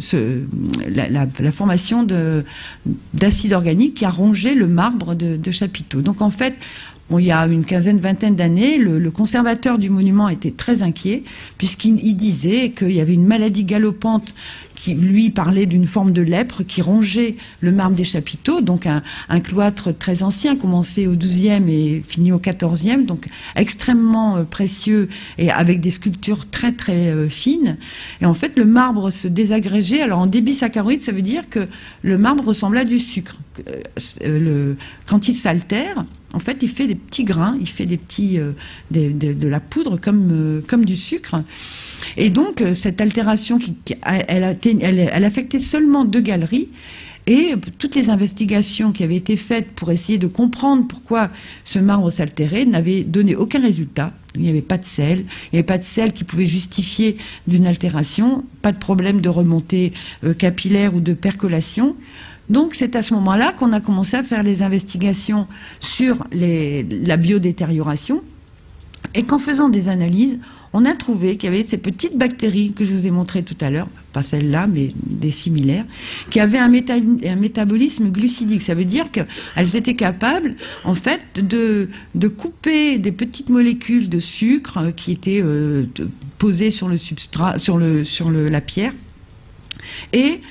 formation d'acides organiques qui a rongé le marbre de chapiteaux. Donc en fait, bon, il y a une vingtaine d'années, le conservateur du monument était très inquiet, puisqu'il disait qu'il y avait une maladie galopante qui, lui, parlait d'une forme de lèpre qui rongeait le marbre des chapiteaux, donc un cloître très ancien, commencé au XIIe et fini au XIVe, donc extrêmement précieux et avec des sculptures très très fines. Et en fait, le marbre se désagrégeait. Alors en débit saccharoïde, ça veut dire que le marbre ressemble à du sucre. Quand il s'altère, en fait, il fait des petits grains, il fait de la poudre comme du sucre. Et donc, cette altération, elle affectait seulement 2 galeries. Et toutes les investigations qui avaient été faites pour essayer de comprendre pourquoi ce marbre s'altérait n'avaient donné aucun résultat. Il n'y avait pas de sel, il n'y avait pas de sel qui pouvait justifier d'une altération, pas de problème de remontée capillaire ou de percolation. Donc c'est à ce moment-là qu'on a commencé à faire les investigations sur la biodétérioration et qu'en faisant des analyses, on a trouvé qu'il y avait ces petites bactéries que je vous ai montrées tout à l'heure, pas celles-là, mais des similaires, qui avaient un métabolisme glucidique. Ça veut dire qu'elles étaient capables, en fait, de couper des petites molécules de sucre qui étaient posées sur le substrat, sur la pierre, et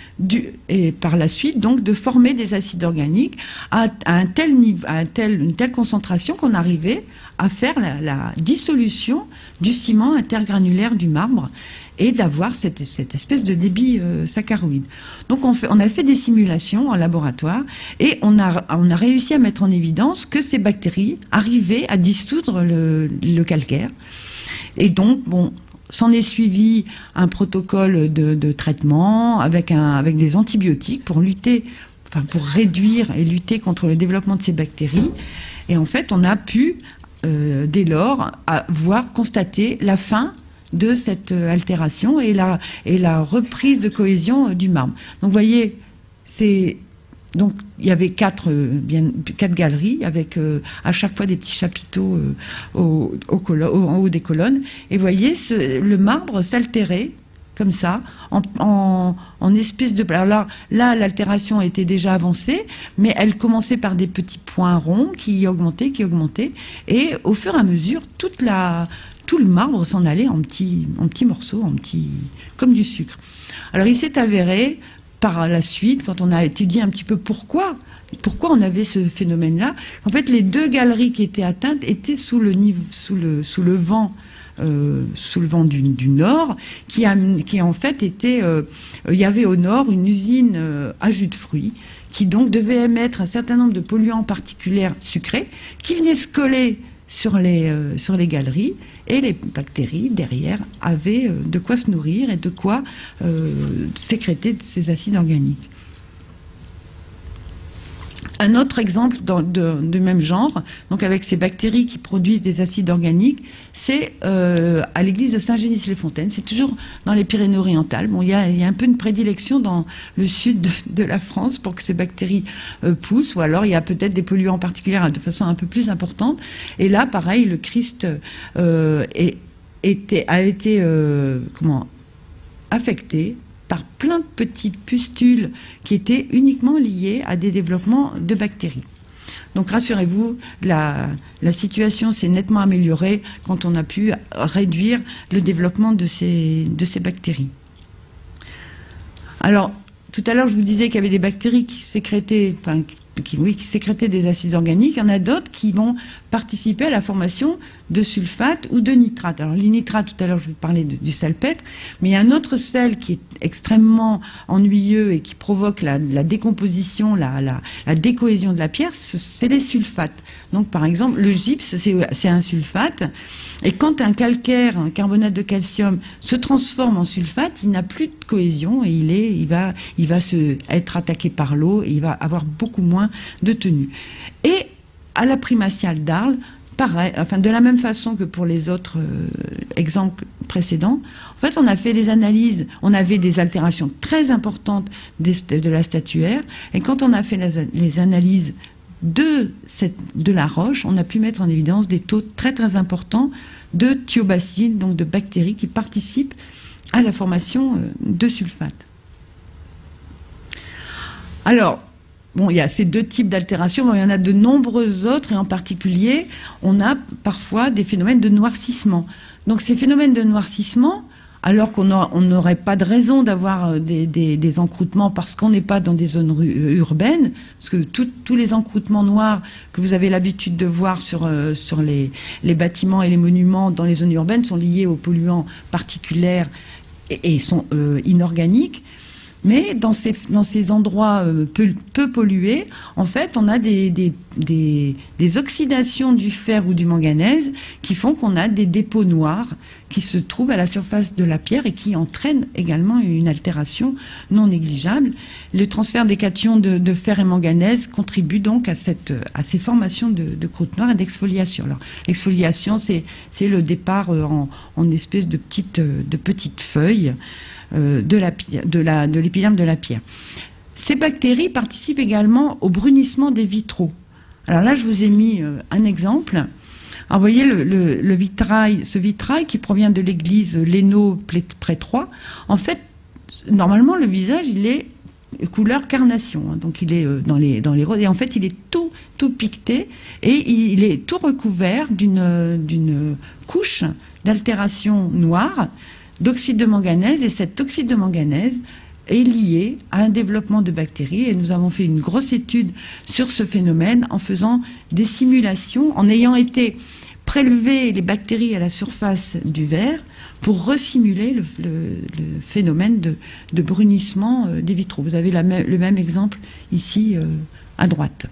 par la suite, donc, de former des acides organiques à un tel niveau, une telle concentration qu'on arrivait à faire la dissolution du ciment intergranulaire du marbre et d'avoir cette espèce de débit saccharoïde. Donc on a fait des simulations en laboratoire et on a réussi à mettre en évidence que ces bactéries arrivaient à dissoudre le calcaire. Et donc, bon, s'en est suivi un protocole de traitement avec des antibiotiques pour réduire et lutter contre le développement de ces bactéries. Et en fait, on a pu, dès lors, constater la fin de cette altération et la reprise de cohésion du marbre. Donc, vous voyez, donc il y avait 4 galeries avec à chaque fois des petits chapiteaux en haut des colonnes. Et vous voyez, le marbre s'altérait comme ça, en espèce de... Alors là, l'altération était déjà avancée, mais elle commençait par des petits points ronds qui augmentaient, et au fur et à mesure, tout le marbre s'en allait en petits morceaux, comme du sucre. Alors il s'est avéré, par la suite, quand on a étudié un petit peu pourquoi on avait ce phénomène-là, en fait, les deux galeries qui étaient atteintes étaient sous le vent du nord, qui en fait était, il y avait au nord une usine à jus de fruits, qui donc devait émettre un certain nombre de polluants particuliers sucrés, qui venaient se coller sur les galeries, et les bactéries derrière avaient de quoi se nourrir et de quoi sécréter ces acides organiques. Un autre exemple de même genre, donc avec ces bactéries qui produisent des acides organiques, c'est à l'église de Saint-Génis-les-Fontaines. C'est toujours dans les Pyrénées-Orientales. Bon, il y a un peu une prédilection dans le sud de la France pour que ces bactéries poussent, ou alors il y a peut-être des polluants particuliers de façon un peu plus importante. Et là, pareil, le Christ a été affecté par plein de petites pustules qui étaient uniquement liées à des développements de bactéries. Donc rassurez-vous, la situation s'est nettement améliorée quand on a pu réduire le développement de ces bactéries. Alors, tout à l'heure, je vous disais qu'il y avait des bactéries qui sécrétaient, qui sécrétaient des acides organiques. Il y en a d'autres qui vont participer à la formation de sulfate ou de nitrate. Alors les nitrates, tout à l'heure je vous parlais du salpêtre, mais il y a un autre sel qui est extrêmement ennuyeux et qui provoque la décomposition, la décohésion de la pierre, c'est les sulfates. Donc par exemple le gypse, c'est un sulfate, et quand un calcaire, un carbonate de calcium se transforme en sulfate, il n'a plus de cohésion et il va être attaqué par l'eau et il va avoir beaucoup moins de tenue. Et à la primatiale d'Arles, pareil, de la même façon que pour les autres exemples précédents, en fait, on a fait des analyses, on avait des altérations très importantes de la statuaire, et quand on a fait les analyses de la roche, on a pu mettre en évidence des taux très très importants de thiobacilles, donc de bactéries qui participent à la formation de sulfate. Alors, bon, il y a ces deux types d'altérations, mais il y en a de nombreux autres, et en particulier, on a parfois des phénomènes de noircissement. Donc ces phénomènes de noircissement, alors qu'on n'aurait pas de raison d'avoir des encroûtements parce qu'on n'est pas dans des zones urbaines, parce que tous les encroûtements noirs que vous avez l'habitude de voir sur les bâtiments et les monuments dans les zones urbaines sont liés aux polluants particulaires et sont inorganiques. Mais dans ces endroits peu pollués, en fait, on a des oxydations du fer ou du manganèse qui font qu'on a des dépôts noirs qui se trouvent à la surface de la pierre et qui entraînent également une altération non négligeable. Le transfert des cations de fer et manganèse contribue donc à ces formations de croûte noire et d'exfoliation. Alors, l'exfoliation, c'est le départ en espèce de petites feuilles de l'épiderme de la pierre. Ces bactéries participent également au brunissement des vitraux. Alors là, je vous ai mis un exemple. Alors, vous voyez ce vitrail qui provient de l'église Lénaud près Troyes. En fait, normalement, le visage, il est couleur carnation, hein, donc il est dans les roses, et en fait, il est tout piqueté, et il est tout recouvert d'une couche d'altération noire d'oxyde de manganèse, et cet oxyde de manganèse est lié à un développement de bactéries, et nous avons fait une grosse étude sur ce phénomène en faisant des simulations, en ayant été prélever les bactéries à la surface du verre pour resimuler le phénomène de brunissement des vitraux. Vous avez le même exemple ici à droite.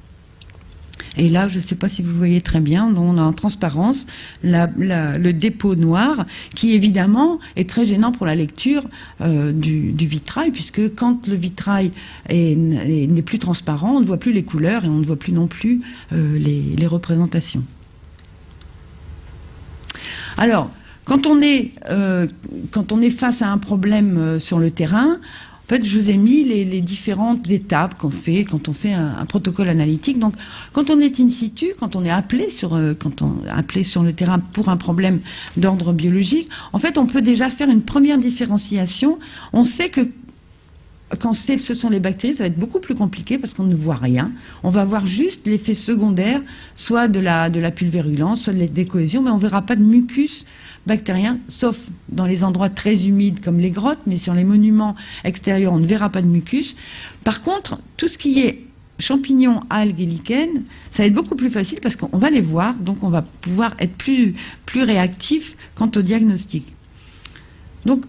Et là, je ne sais pas si vous voyez très bien, on a en transparence le dépôt noir qui, évidemment, est très gênant pour la lecture du vitrail, puisque quand le vitrail n'est plus transparent, on ne voit plus les couleurs et on ne voit plus non plus les représentations. Alors, quand on est face à un problème sur le terrain, fait, je vous ai mis les différentes étapes qu'on fait quand on fait un protocole analytique. Donc, quand on est in situ, quand on est appelé sur le terrain pour un problème d'ordre biologique, en fait, on peut déjà faire une première différenciation. On sait que quand ce sont les bactéries, ça va être beaucoup plus compliqué parce qu'on ne voit rien. On va voir juste l'effet secondaire, soit de la pulvérulence, soit de la décohésion, mais on ne verra pas de mucus bactérien, sauf dans les endroits très humides comme les grottes, mais sur les monuments extérieurs, on ne verra pas de mucus. Par contre, tout ce qui est champignons, algues et lichens, ça va être beaucoup plus facile parce qu'on va les voir, donc on va pouvoir être plus réactif quant au diagnostic. Donc,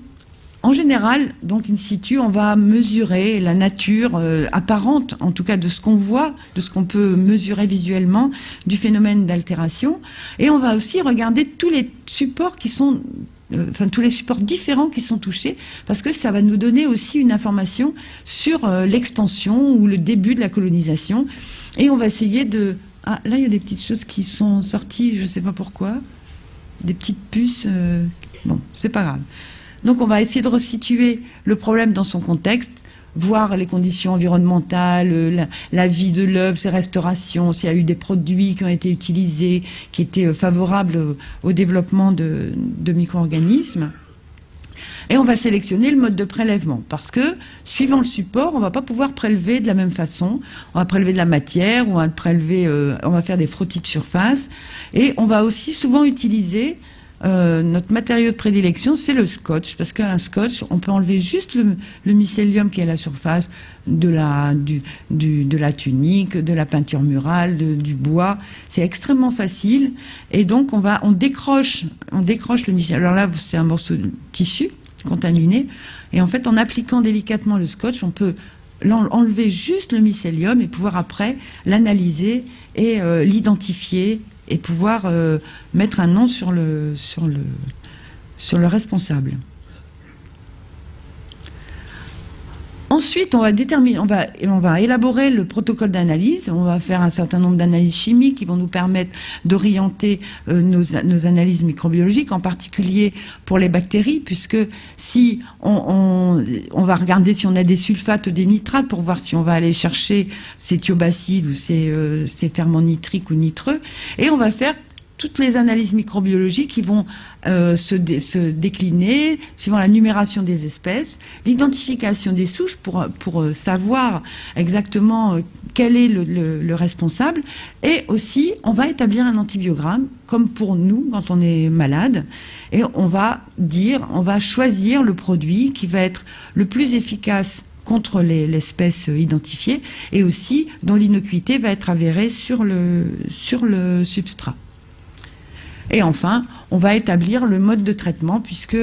en général, donc in situ, on va mesurer la nature apparente, en tout cas de ce qu'on voit, de ce qu'on peut mesurer visuellement du phénomène d'altération, et on va aussi regarder tous les supports qui sont, tous les supports différents qui sont touchés, parce que ça va nous donner aussi une information sur l'extension ou le début de la colonisation, et on va essayer de... Ah, là, il y a des petites choses qui sont sorties, je ne sais pas pourquoi, des petites puces, bon, c'est pas grave. Donc on va essayer de resituer le problème dans son contexte, voir les conditions environnementales, la vie de l'œuf, ses restaurations, s'il y a eu des produits qui ont été utilisés, qui étaient favorables au développement de micro-organismes. Et on va sélectionner le mode de prélèvement, parce que, suivant le support, on ne va pas pouvoir prélever de la même façon. On va prélever de la matière, on va faire des frottis de surface, et on va aussi souvent utiliser... notre matériau de prédilection, c'est le scotch, parce qu'un scotch, on peut enlever juste le mycélium qui est à la surface de la tunique, de la peinture murale, du bois. C'est extrêmement facile, et donc on décroche le mycélium. Alors là, c'est un morceau de tissu contaminé, et en fait, en appliquant délicatement le scotch, on peut enlever juste le mycélium et pouvoir après l'analyser et l'identifier et pouvoir mettre un nom sur le responsable. Ensuite, on va élaborer le protocole d'analyse. On va faire un certain nombre d'analyses chimiques qui vont nous permettre d'orienter nos analyses microbiologiques, en particulier pour les bactéries, puisque si on va regarder si on a des sulfates ou des nitrates pour voir si on va aller chercher ces thiobacilles ou ces ferments nitriques ou nitreux, et on va faire toutes les analyses microbiologiques qui vont se décliner suivant la numération des espèces, l'identification des souches pour savoir exactement quel est le responsable, et aussi on va établir un antibiogramme comme pour nous quand on est malade, et on va choisir le produit qui va être le plus efficace contre l'espèce identifiée et aussi dont l'innocuité va être avérée sur le substrat. Et enfin, on va établir le mode de traitement puisque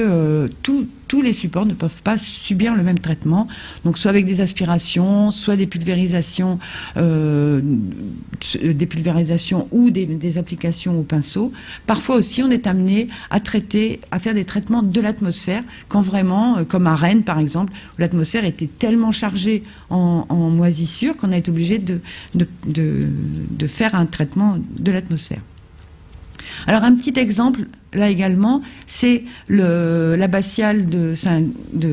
tous les supports ne peuvent pas subir le même traitement. Donc soit avec des aspirations, soit des pulvérisations ou des applications au pinceau. Parfois aussi, on est amené à faire des traitements de l'atmosphère quand vraiment, comme à Rennes par exemple, où l'atmosphère était tellement chargée en moisissure qu'on a été obligé de faire un traitement de l'atmosphère. Alors un petit exemple, là également, c'est l'abbatiale de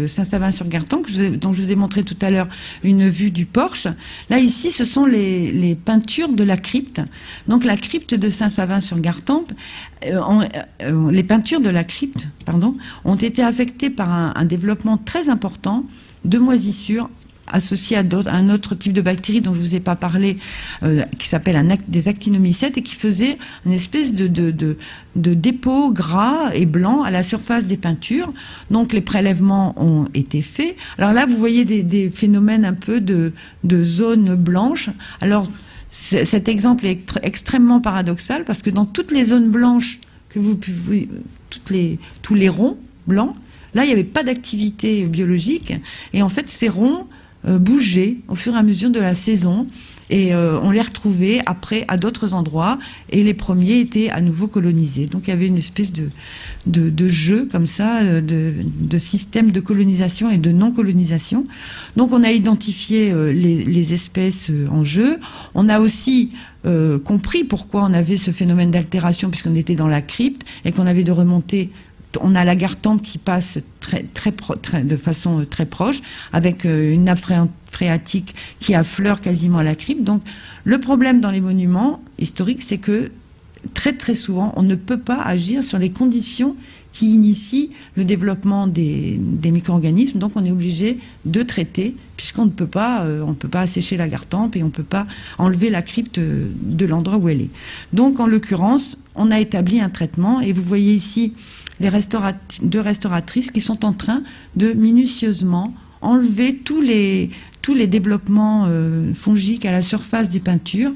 Saint-Savin-sur-Gartempe, dont je vous ai montré tout à l'heure une vue du porche. Là ici, ce sont les peintures de la crypte. Donc la crypte de Saint-Savin-sur-Gartempe, les peintures de la crypte, ont été affectées par un développement très important de moisissures associé à un autre type de bactérie dont je ne vous ai pas parlé, qui s'appelle des actinomycètes, et qui faisait une espèce de dépôt gras et blanc à la surface des peintures. Donc les prélèvements ont été faits. Alors là, vous voyez des phénomènes un peu de zones blanches. Alors cet exemple est extrêmement paradoxal parce que dans toutes les zones blanches que vous pouvez, tous les ronds blancs, là il n'y avait pas d'activité biologique, et en fait ces ronds bouger au fur et à mesure de la saison, et on les retrouvait après à d'autres endroits, et les premiers étaient à nouveau colonisés. Donc il y avait une espèce de jeu comme ça, de système de colonisation et de non-colonisation. Donc on a identifié les espèces en jeu. On a aussi compris pourquoi on avait ce phénomène d'altération, puisqu'on était dans la crypte et qu'on avait de remonter on a l'agar-tempe qui passe de façon très proche, avec une nappe phréatique qui affleure quasiment à la crypte. Donc, le problème dans les monuments historiques, c'est que très souvent, on ne peut pas agir sur les conditions qui initient le développement des micro-organismes. Donc, on est obligé de traiter, puisqu'on ne peut pas assécher l'agar-tempe et on ne peut pas enlever la crypte de l'endroit où elle est. Donc, en l'occurrence, on a établi un traitement, et vous voyez ici les deux restauratrices qui sont en train de minutieusement enlever tous les développements fongiques à la surface des peintures,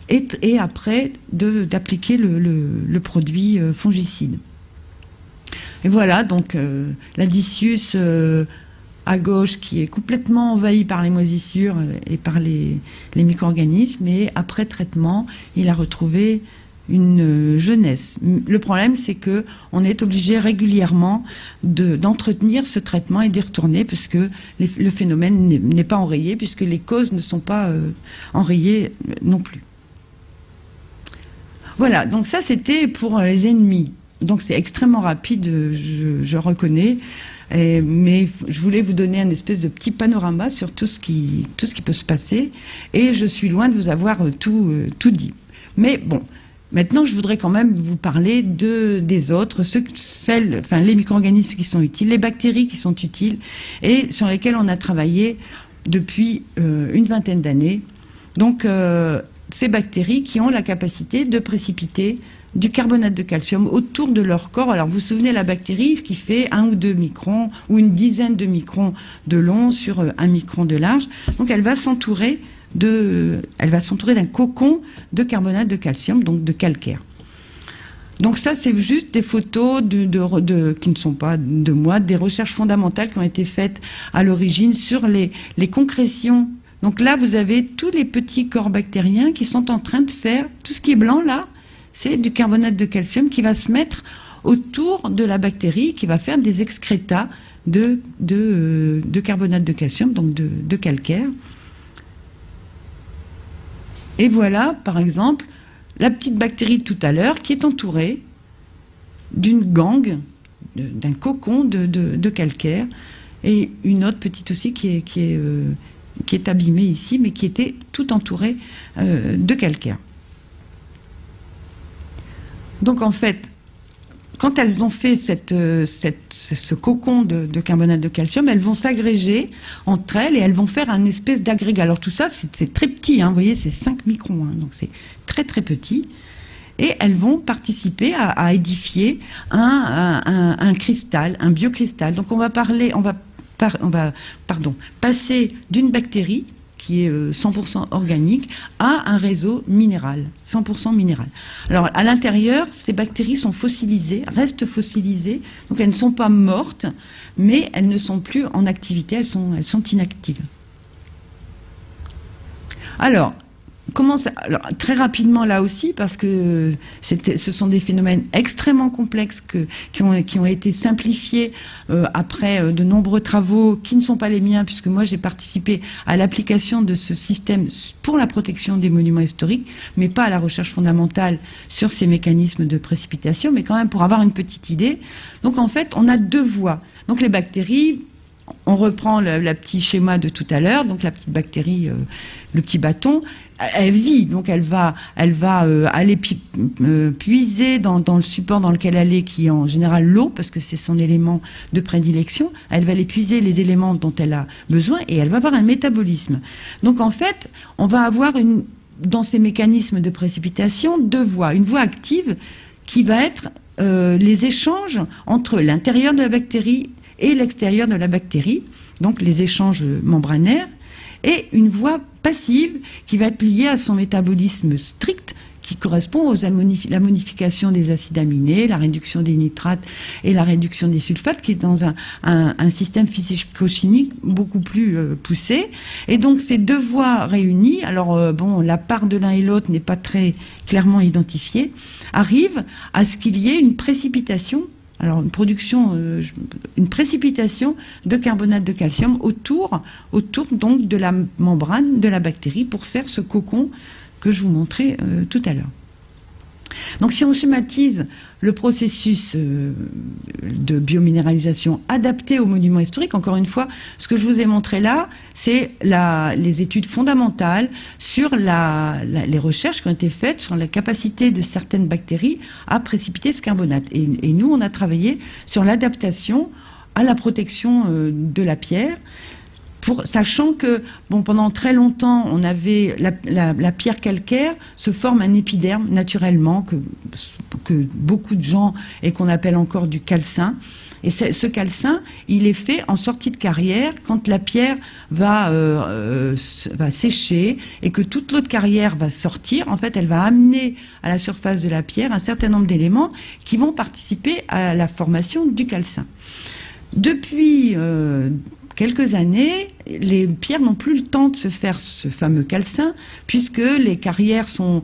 et après d'appliquer le produit fongicide. Et voilà, donc l'Adicius à gauche qui est complètement envahi par les moisissures et par les micro-organismes, et après traitement, il a retrouvé une jeunesse. Le problème, c'est que on est obligé régulièrement d'entretenir ce traitement et d'y retourner, parce que le phénomène n'est pas enrayé, puisque les causes ne sont pas enrayées non plus. Voilà, donc ça c'était pour les ennemis. Donc c'est extrêmement rapide, je reconnais, mais je voulais vous donner un espèce de petit panorama sur tout ce qui peut se passer, et je suis loin de vous avoir tout dit. Mais bon, maintenant je voudrais quand même vous parler des autres, les micro-organismes qui sont utiles, les bactéries qui sont utiles, et sur lesquelles on a travaillé depuis une vingtaine d'années. Donc ces bactéries qui ont la capacité de précipiter du carbonate de calcium autour de leur corps. Alors vous vous souvenez, la bactérie qui fait 1 ou 2 microns ou une dizaine de microns de long sur 1 micron de large. Donc elle va s'entourer d'un cocon de carbonate de calcium, donc de calcaire. Donc ça, c'est juste des photos qui ne sont pas de moi, des recherches fondamentales qui ont été faites à l'origine sur les concrétions. Donc là, vous avez tous les petits corps bactériens qui sont en train de faire, tout ce qui est blanc là, c'est du carbonate de calcium qui va se mettre autour de la bactérie, qui va faire des excrétas de carbonate de calcium, donc de calcaire. Et voilà, par exemple, la petite bactérie de tout à l'heure qui est entourée d'une gangue, d'un cocon de calcaire, et une autre petite aussi qui est abîmée ici, mais qui était tout entourée de calcaire. Donc en fait, quand elles ont fait ce cocon de carbonate de calcium, elles vont s'agréger entre elles et elles vont faire un espèce d'agrégat. Alors tout ça, c'est très petit, hein, vous voyez, c'est 5 microns, hein, donc c'est très petit. Et elles vont participer à édifier un cristal, un biocristal. Donc on va passer d'une bactérie qui est 100% organique, à un réseau minéral, 100% minéral. Alors, à l'intérieur, ces bactéries sont fossilisées, restent fossilisées, donc elles ne sont pas mortes, mais elles ne sont plus en activité, elles sont inactives. Alors, alors, très rapidement là aussi, parce que ce sont des phénomènes extrêmement complexes qui ont été simplifiés après de nombreux travaux qui ne sont pas les miens, puisque moi j'ai participé à l'application de ce système pour la protection des monuments historiques, mais pas à la recherche fondamentale sur ces mécanismes de précipitation, mais quand même pour avoir une petite idée. Donc en fait, on a 2 voies. Donc les bactéries, on reprend le petit schéma de tout à l'heure, donc la petite bactérie, le petit bâton, elle vit, donc elle va aller puiser dans le support dans lequel elle est, qui est en général l'eau, parce que c'est son élément de prédilection. Elle va aller puiser les éléments dont elle a besoin et elle va avoir un métabolisme. Donc en fait, on va avoir dans ces mécanismes de précipitation 2 voies. Une voie active qui va être les échanges entre l'intérieur de la bactérie et l'extérieur de la bactérie, donc les échanges membranaires, et une voie passive qui va être liée à son métabolisme strict, qui correspond à la modification des acides aminés, la réduction des nitrates et la réduction des sulfates, qui est dans un système physico-chimique beaucoup plus poussé. Et donc ces 2 voies réunies, alors bon, la part de l'un et l'autre n'est pas très clairement identifiée, arrive à ce qu'il y ait une précipitation. Alors une précipitation de carbonate de calcium autour donc de la membrane de la bactérie pour faire ce cocon que je vous montrais tout à l'heure. Donc si on schématise le processus de biominéralisation adapté aux monuments historiques, encore une fois, ce que je vous ai montré là, c'est les études fondamentales sur les recherches qui ont été faites sur la capacité de certaines bactéries à précipiter ce carbonate. Et nous, on a travaillé sur l'adaptation à la protection de la pierre, sachant que pendant très longtemps, on avait la pierre calcaire se forme un épiderme naturellement que beaucoup de gens et qu'on appelle encore du calcin. Et ce calcin, il est fait en sortie de carrière quand la pierre va sécher et que toute l'eau de carrière va sortir. En fait, elle va amener à la surface de la pierre un certain nombre d'éléments qui vont participer à la formation du calcin. Depuis quelques années, les pierres n'ont plus le temps de se faire ce fameux calcin, puisque les carrières sont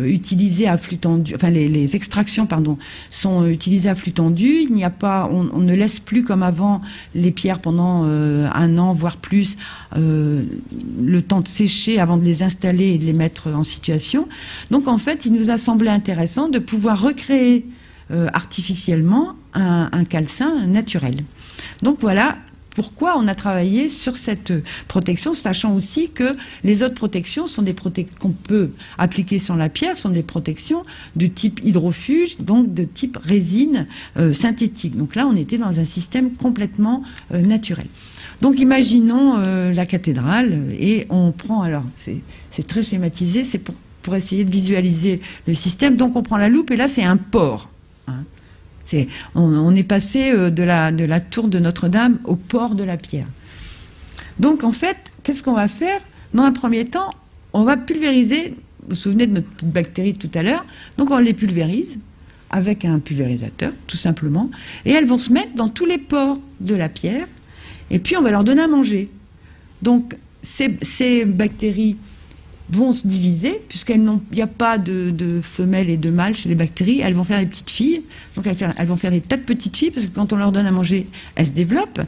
utilisées à flux tendu, enfin les extractions, pardon, sont utilisées à flux tendu. Il n'y a pas, on ne laisse plus comme avant les pierres pendant un an, voire plus, le temps de sécher avant de les installer et de les mettre en situation. Donc en fait, il nous a semblé intéressant de pouvoir recréer artificiellement un calcin naturel. Donc voilà pourquoi on a travaillé sur cette protection, sachant aussi que les autres protections sont des protections qu'on peut appliquer sur la pierre, sont des protections de type hydrofuge, donc de type résine synthétique. Donc là, on était dans un système complètement naturel. Donc imaginons la cathédrale et on prend, alors c'est très schématisé, c'est pour essayer de visualiser le système. Donc on prend la loupe et là c'est un port. Hein. On est passé de la tour de Notre-Dame au port de la pierre. Donc en fait, qu'est-ce qu'on va faire? Dans un premier temps, on va pulvériser, vous vous souvenez de notre petite bactérie de tout à l'heure, donc on les pulvérise avec un pulvérisateur, tout simplement, et elles vont se mettre dans tous les pores de la pierre, et puis on va leur donner à manger. Donc ces bactéries vont se diviser, puisqu'il n'y a pas de femelles et de mâles chez les bactéries, elles vont faire des petites filles, donc elles vont faire des tas de petites filles, parce que quand on leur donne à manger, elles se développent,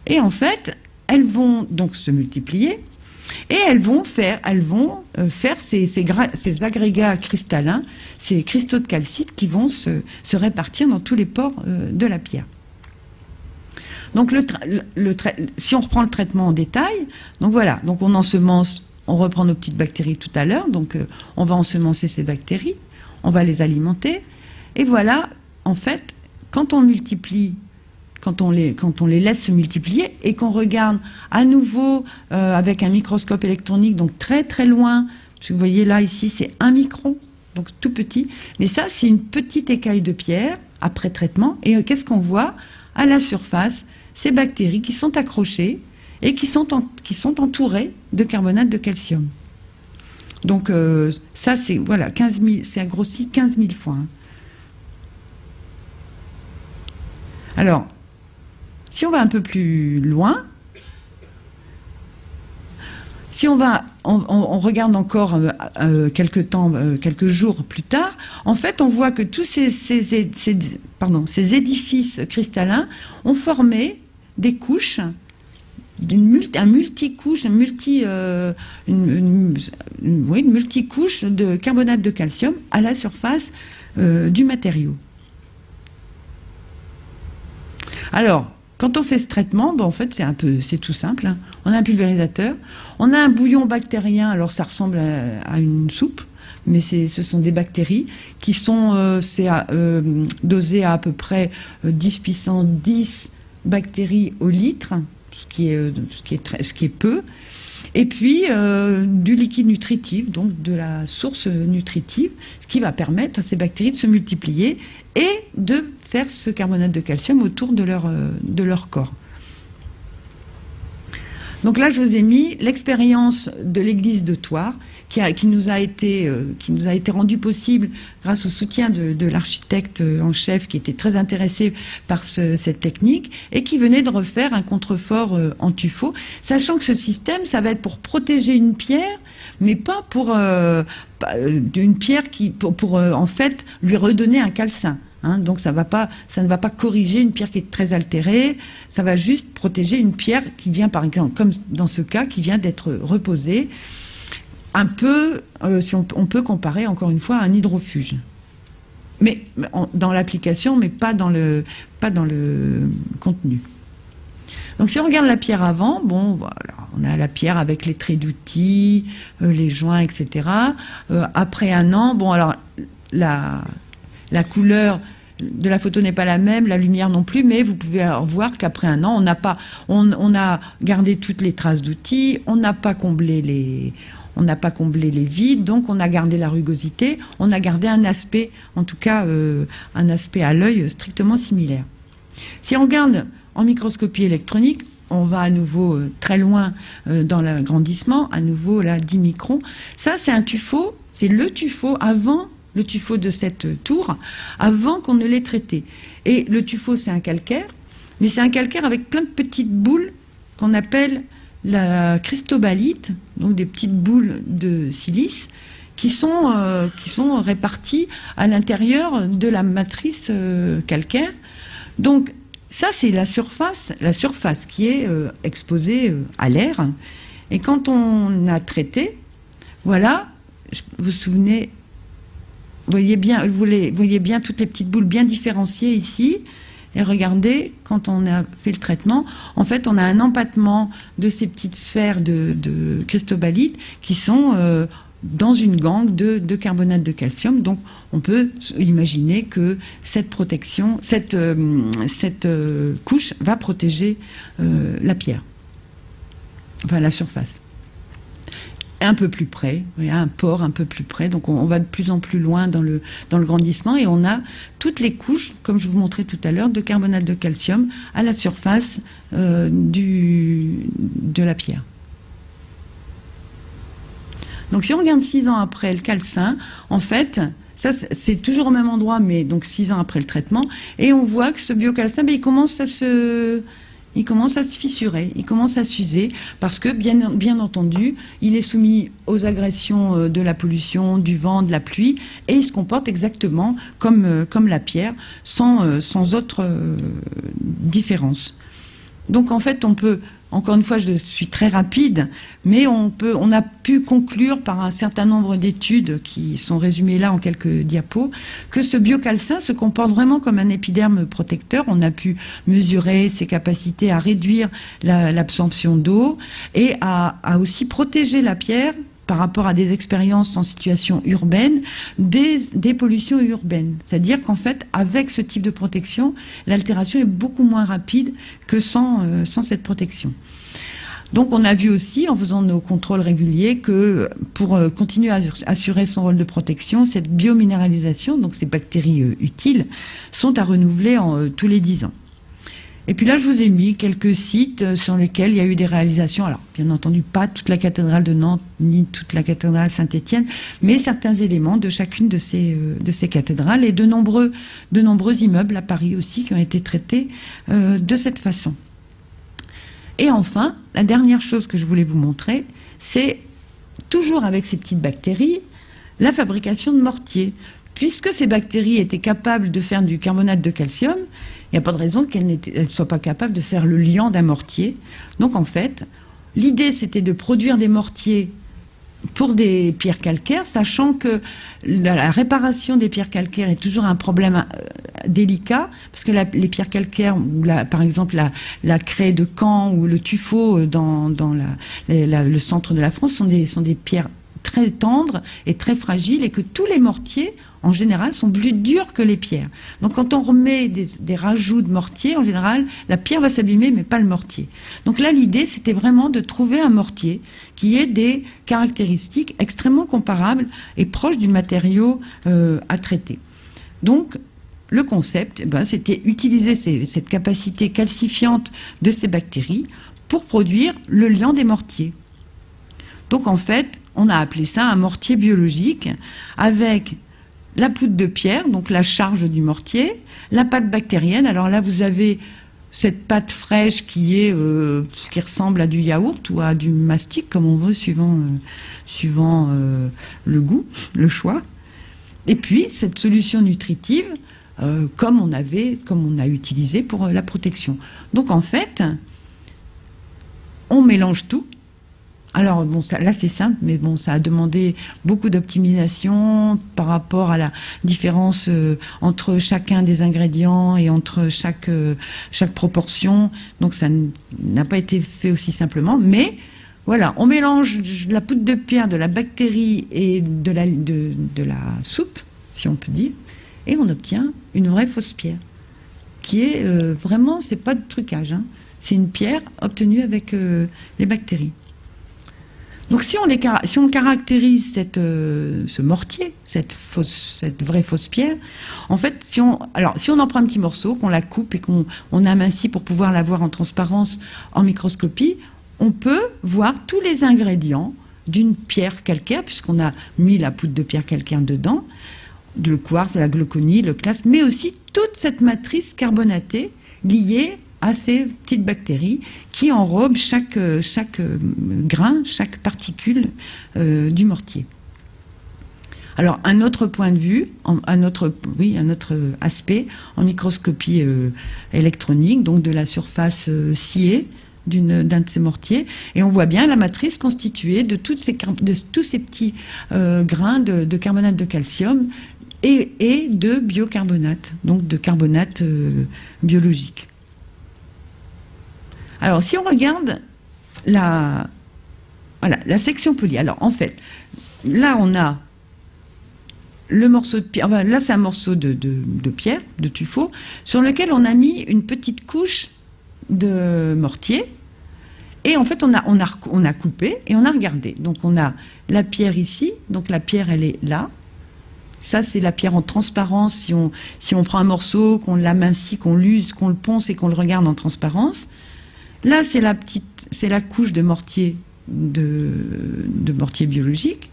et en fait, elles vont donc se multiplier, et elles vont faire ces agrégats cristallins, ces cristaux de calcite qui vont se répartir dans tous les pores de la pierre. Donc si on reprend le traitement en détail, donc voilà, donc on ensemence. On reprend nos petites bactéries tout à l'heure, donc on va ensemencer ces bactéries, on va les alimenter, et voilà, en fait, quand on multiplie, quand on les laisse se multiplier, et qu'on regarde à nouveau avec un microscope électronique, donc très très loin, parce que vous voyez là, ici, c'est 1 micron, donc tout petit, mais ça, c'est une petite écaille de pierre, après traitement, et qu'est-ce qu'on voit? À la surface, ces bactéries qui sont accrochées, et qui sont entourés de carbonate de calcium. Donc ça, c'est voilà, 15 000, c'est grossi 15 000 fois. Hein. Alors, si on va un peu plus loin, si on regarde encore quelques jours plus tard, en fait, on voit que tous ces édifices cristallins ont formé des couches, une multicouche de carbonate de calcium à la surface du matériau. Alors, quand on fait ce traitement, en fait, c'est tout simple. Hein. On a un pulvérisateur, on a un bouillon bactérien. Alors, ça ressemble à une soupe, mais ce sont des bactéries qui sont dosées à peu près 10 puissance 10 bactéries au litre. Ce qui est peu, et puis du liquide nutritif, donc de la source nutritive, ce qui va permettre à ces bactéries de se multiplier et de faire ce carbonate de calcium autour de leur corps. Donc là, je vous ai mis l'expérience de l'église de Thouars, qui nous a été rendue possible grâce au soutien de l'architecte en chef qui était très intéressé par cette technique et qui venait de refaire un contrefort en tuffeau, sachant que ce système, ça va être pour protéger une pierre, mais pas pour une pierre pour en fait lui redonner un calcin. Hein, donc ça ne va pas corriger une pierre qui est très altérée, ça va juste protéger une pierre qui vient, par exemple, comme dans ce cas, qui vient d'être reposée. un peu, si on peut comparer encore une fois à un hydrofuge. Mais dans l'application, mais pas dans le contenu. Donc si on regarde la pierre avant, bon, voilà, on a la pierre avec les traits d'outils, les joints, etc. Après un an, bon, alors la couleur de la photo n'est pas la même, la lumière non plus, mais vous pouvez voir qu'après un an, on a gardé toutes les traces d'outils, on n'a pas comblé les vides, donc on a gardé la rugosité, on a gardé un aspect, en tout cas un aspect à l'œil strictement similaire. Si on regarde en microscopie électronique, on va à nouveau très loin dans l'agrandissement, à nouveau là 10 microns. Ça c'est un tuffeau, c'est le tuffeau avant, le tuffeau de cette tour, avant qu'on ne l'ait traité. Et le tuffeau c'est un calcaire, mais c'est un calcaire avec plein de petites boules qu'on appelle la cristobalite, donc des petites boules de silice qui sont réparties à l'intérieur de la matrice calcaire. Donc ça c'est la surface qui est exposée à l'air. Et quand on a traité, voilà, vous vous souvenez, vous voyez bien toutes les petites boules bien différenciées ici. Et regardez, quand on a fait le traitement, en fait, on a un empattement de ces petites sphères de cristobalite qui sont dans une gangue de carbonate de calcium. Donc, on peut imaginer que cette protection, cette couche va protéger la pierre, enfin la surface. Un peu plus près, il y a un pore un peu plus près, donc on va de plus en plus loin dans le grandissement et on a toutes les couches, comme je vous montrais tout à l'heure, de carbonate de calcium à la surface de la pierre. Donc si on regarde 6 ans après le calcin, en fait, ça c'est toujours au même endroit, mais donc 6 ans après le traitement, et on voit que ce biocalcin, il commence à se fissurer, il commence à s'user, parce que, bien entendu, il est soumis aux agressions de la pollution, du vent, de la pluie, et il se comporte exactement comme la pierre, sans autre différence. Donc, en fait, on peut, encore une fois, je suis très rapide, mais on a pu conclure par un certain nombre d'études qui sont résumées là en quelques diapos, que ce biocalcin se comporte vraiment comme un épiderme protecteur. On a pu mesurer ses capacités à réduire l'absorption d'eau et à aussi protéger la pierre par rapport à des expériences en situation urbaine, des pollutions urbaines. C'est-à-dire qu'en fait, avec ce type de protection, l'altération est beaucoup moins rapide que sans cette protection. Donc on a vu aussi, en faisant nos contrôles réguliers, que pour continuer à assurer son rôle de protection, cette biominéralisation, donc ces bactéries utiles, sont à renouveler tous les 10 ans. Et puis là, je vous ai mis quelques sites sur lesquels il y a eu des réalisations. Alors, bien entendu, pas toute la cathédrale de Nantes, ni toute la cathédrale Saint-Étienne, mais certains éléments de chacune de ces cathédrales et de nombreux immeubles à Paris aussi qui ont été traités de cette façon. Et enfin, la dernière chose que je voulais vous montrer, c'est toujours avec ces petites bactéries, la fabrication de mortiers. Puisque ces bactéries étaient capables de faire du carbonate de calcium, il n'y a pas de raison qu'elles ne soient pas capables de faire le liant d'un mortier. Donc en fait, l'idée c'était de produire des mortiers pour des pierres calcaires, sachant que la réparation des pierres calcaires est toujours un problème délicat, parce que les pierres calcaires, par exemple la craie de Caen ou le tuffeau dans le centre de la France, sont des pierres très tendres et très fragiles, et que tous les mortiers en général sont plus durs que les pierres. Donc quand on remet des rajouts de mortier, en général la pierre va s'abîmer mais pas le mortier. Donc là l'idée c'était vraiment de trouver un mortier qui ait des caractéristiques extrêmement comparables et proches du matériau à traiter. Donc le concept, c'était utiliser cette capacité calcifiante de ces bactéries pour produire le liant des mortiers. Donc en fait, on a appelé ça un mortier biologique avec la poudre de pierre, donc la charge du mortier, la pâte bactérienne. Alors là, vous avez cette pâte fraîche qui ressemble à du yaourt ou à du mastic, comme on veut, suivant le goût, le choix. Et puis, cette solution nutritive, comme on a utilisé pour la protection. Donc en fait, on mélange tout. Alors bon, là c'est simple, mais bon, ça a demandé beaucoup d'optimisation par rapport à la différence entre chacun des ingrédients et entre chaque proportion. Donc ça n'a pas été fait aussi simplement, mais voilà, on mélange la poudre de pierre, de la bactérie et de la soupe, si on peut dire, et on obtient une vraie fausse pierre, qui est vraiment, c'est pas de trucage, hein, c'est une pierre obtenue avec les bactéries. Donc si on caractérise ce mortier, cette vraie fausse pierre, en fait, si on en prend un petit morceau, qu'on la coupe et qu'on amincit pour pouvoir la voir en transparence en microscopie, on peut voir tous les ingrédients d'une pierre calcaire, puisqu'on a mis la poudre de pierre calcaire dedans, le quartz, la glauconie, le claste, mais aussi toute cette matrice carbonatée liée à ces petites bactéries qui enrobent chaque grain, chaque particule du mortier. Alors, un autre point de vue, un autre aspect en microscopie électronique, donc de la surface sciée d'un de ces mortiers, et on voit bien la matrice constituée de tous ces petits grains de carbonate de calcium et de bicarbonate, donc de carbonate biologique. Alors, si on regarde la section polie, alors en fait, là on a le morceau de pierre, enfin, là c'est un morceau de pierre, de tuffeau, sur lequel on a mis une petite couche de mortier, et en fait on a coupé et on a regardé. Donc on a la pierre ici, donc la pierre elle est là. Ça, c'est la pierre en transparence. Si on prend un morceau, qu'on l'amincit, qu'on l'use, qu'on le ponce et qu'on le regarde en transparence. Là, c'est la couche de mortier mortier biologique.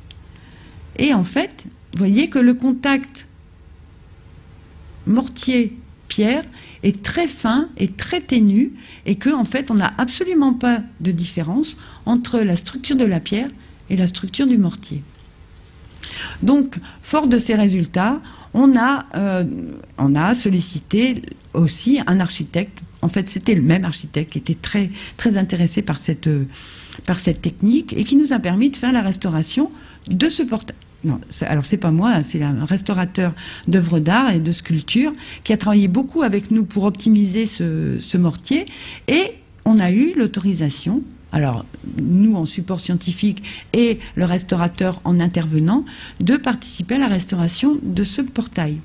Et en fait, vous voyez que le contact mortier-pierre est très fin et très ténu, et qu'en fait, on n'a absolument pas de différence entre la structure de la pierre et la structure du mortier. Donc, fort de ces résultats, on a sollicité aussi un architecte. En fait, c'était le même architecte qui était très, très intéressé par cette technique et qui nous a permis de faire la restauration de ce portail. Non, alors c'est pas moi, c'est un restaurateur d'œuvres d'art et de sculpture qui a travaillé beaucoup avec nous pour optimiser ce mortier, et on a eu l'autorisation, alors nous en support scientifique et le restaurateur en intervenant, de participer à la restauration de ce portail.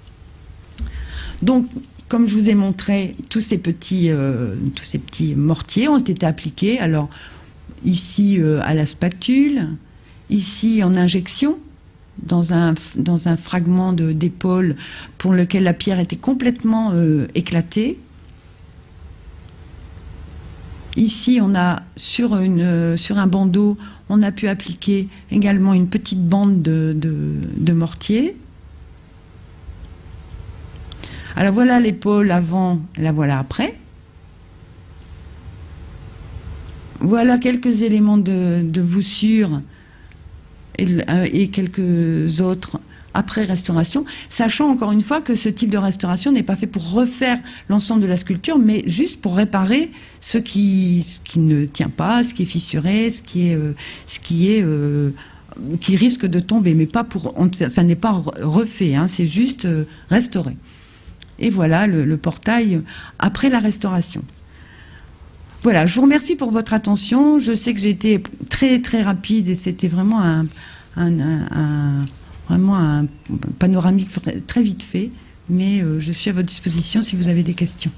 Donc, comme je vous ai montré, tous ces petits mortiers ont été appliqués, alors ici à la spatule, ici en injection, dans un fragment d'épaule pour lequel la pierre était complètement éclatée. Ici, on a sur un bandeau, on a pu appliquer également une petite bande de mortier. Alors voilà l'épaule avant, la voilà après. Voilà quelques éléments de voussure et quelques autres après restauration, sachant encore une fois que ce type de restauration n'est pas fait pour refaire l'ensemble de la sculpture, mais juste pour réparer ce qui ne tient pas, ce qui est fissuré, ce qui risque de tomber, mais pas pour, ça n'est pas refait, hein, c'est juste restauré. Et voilà le portail après la restauration. Voilà, je vous remercie pour votre attention. Je sais que j'ai été très très rapide et c'était vraiment un panoramique très vite fait, mais je suis à votre disposition si vous avez des questions.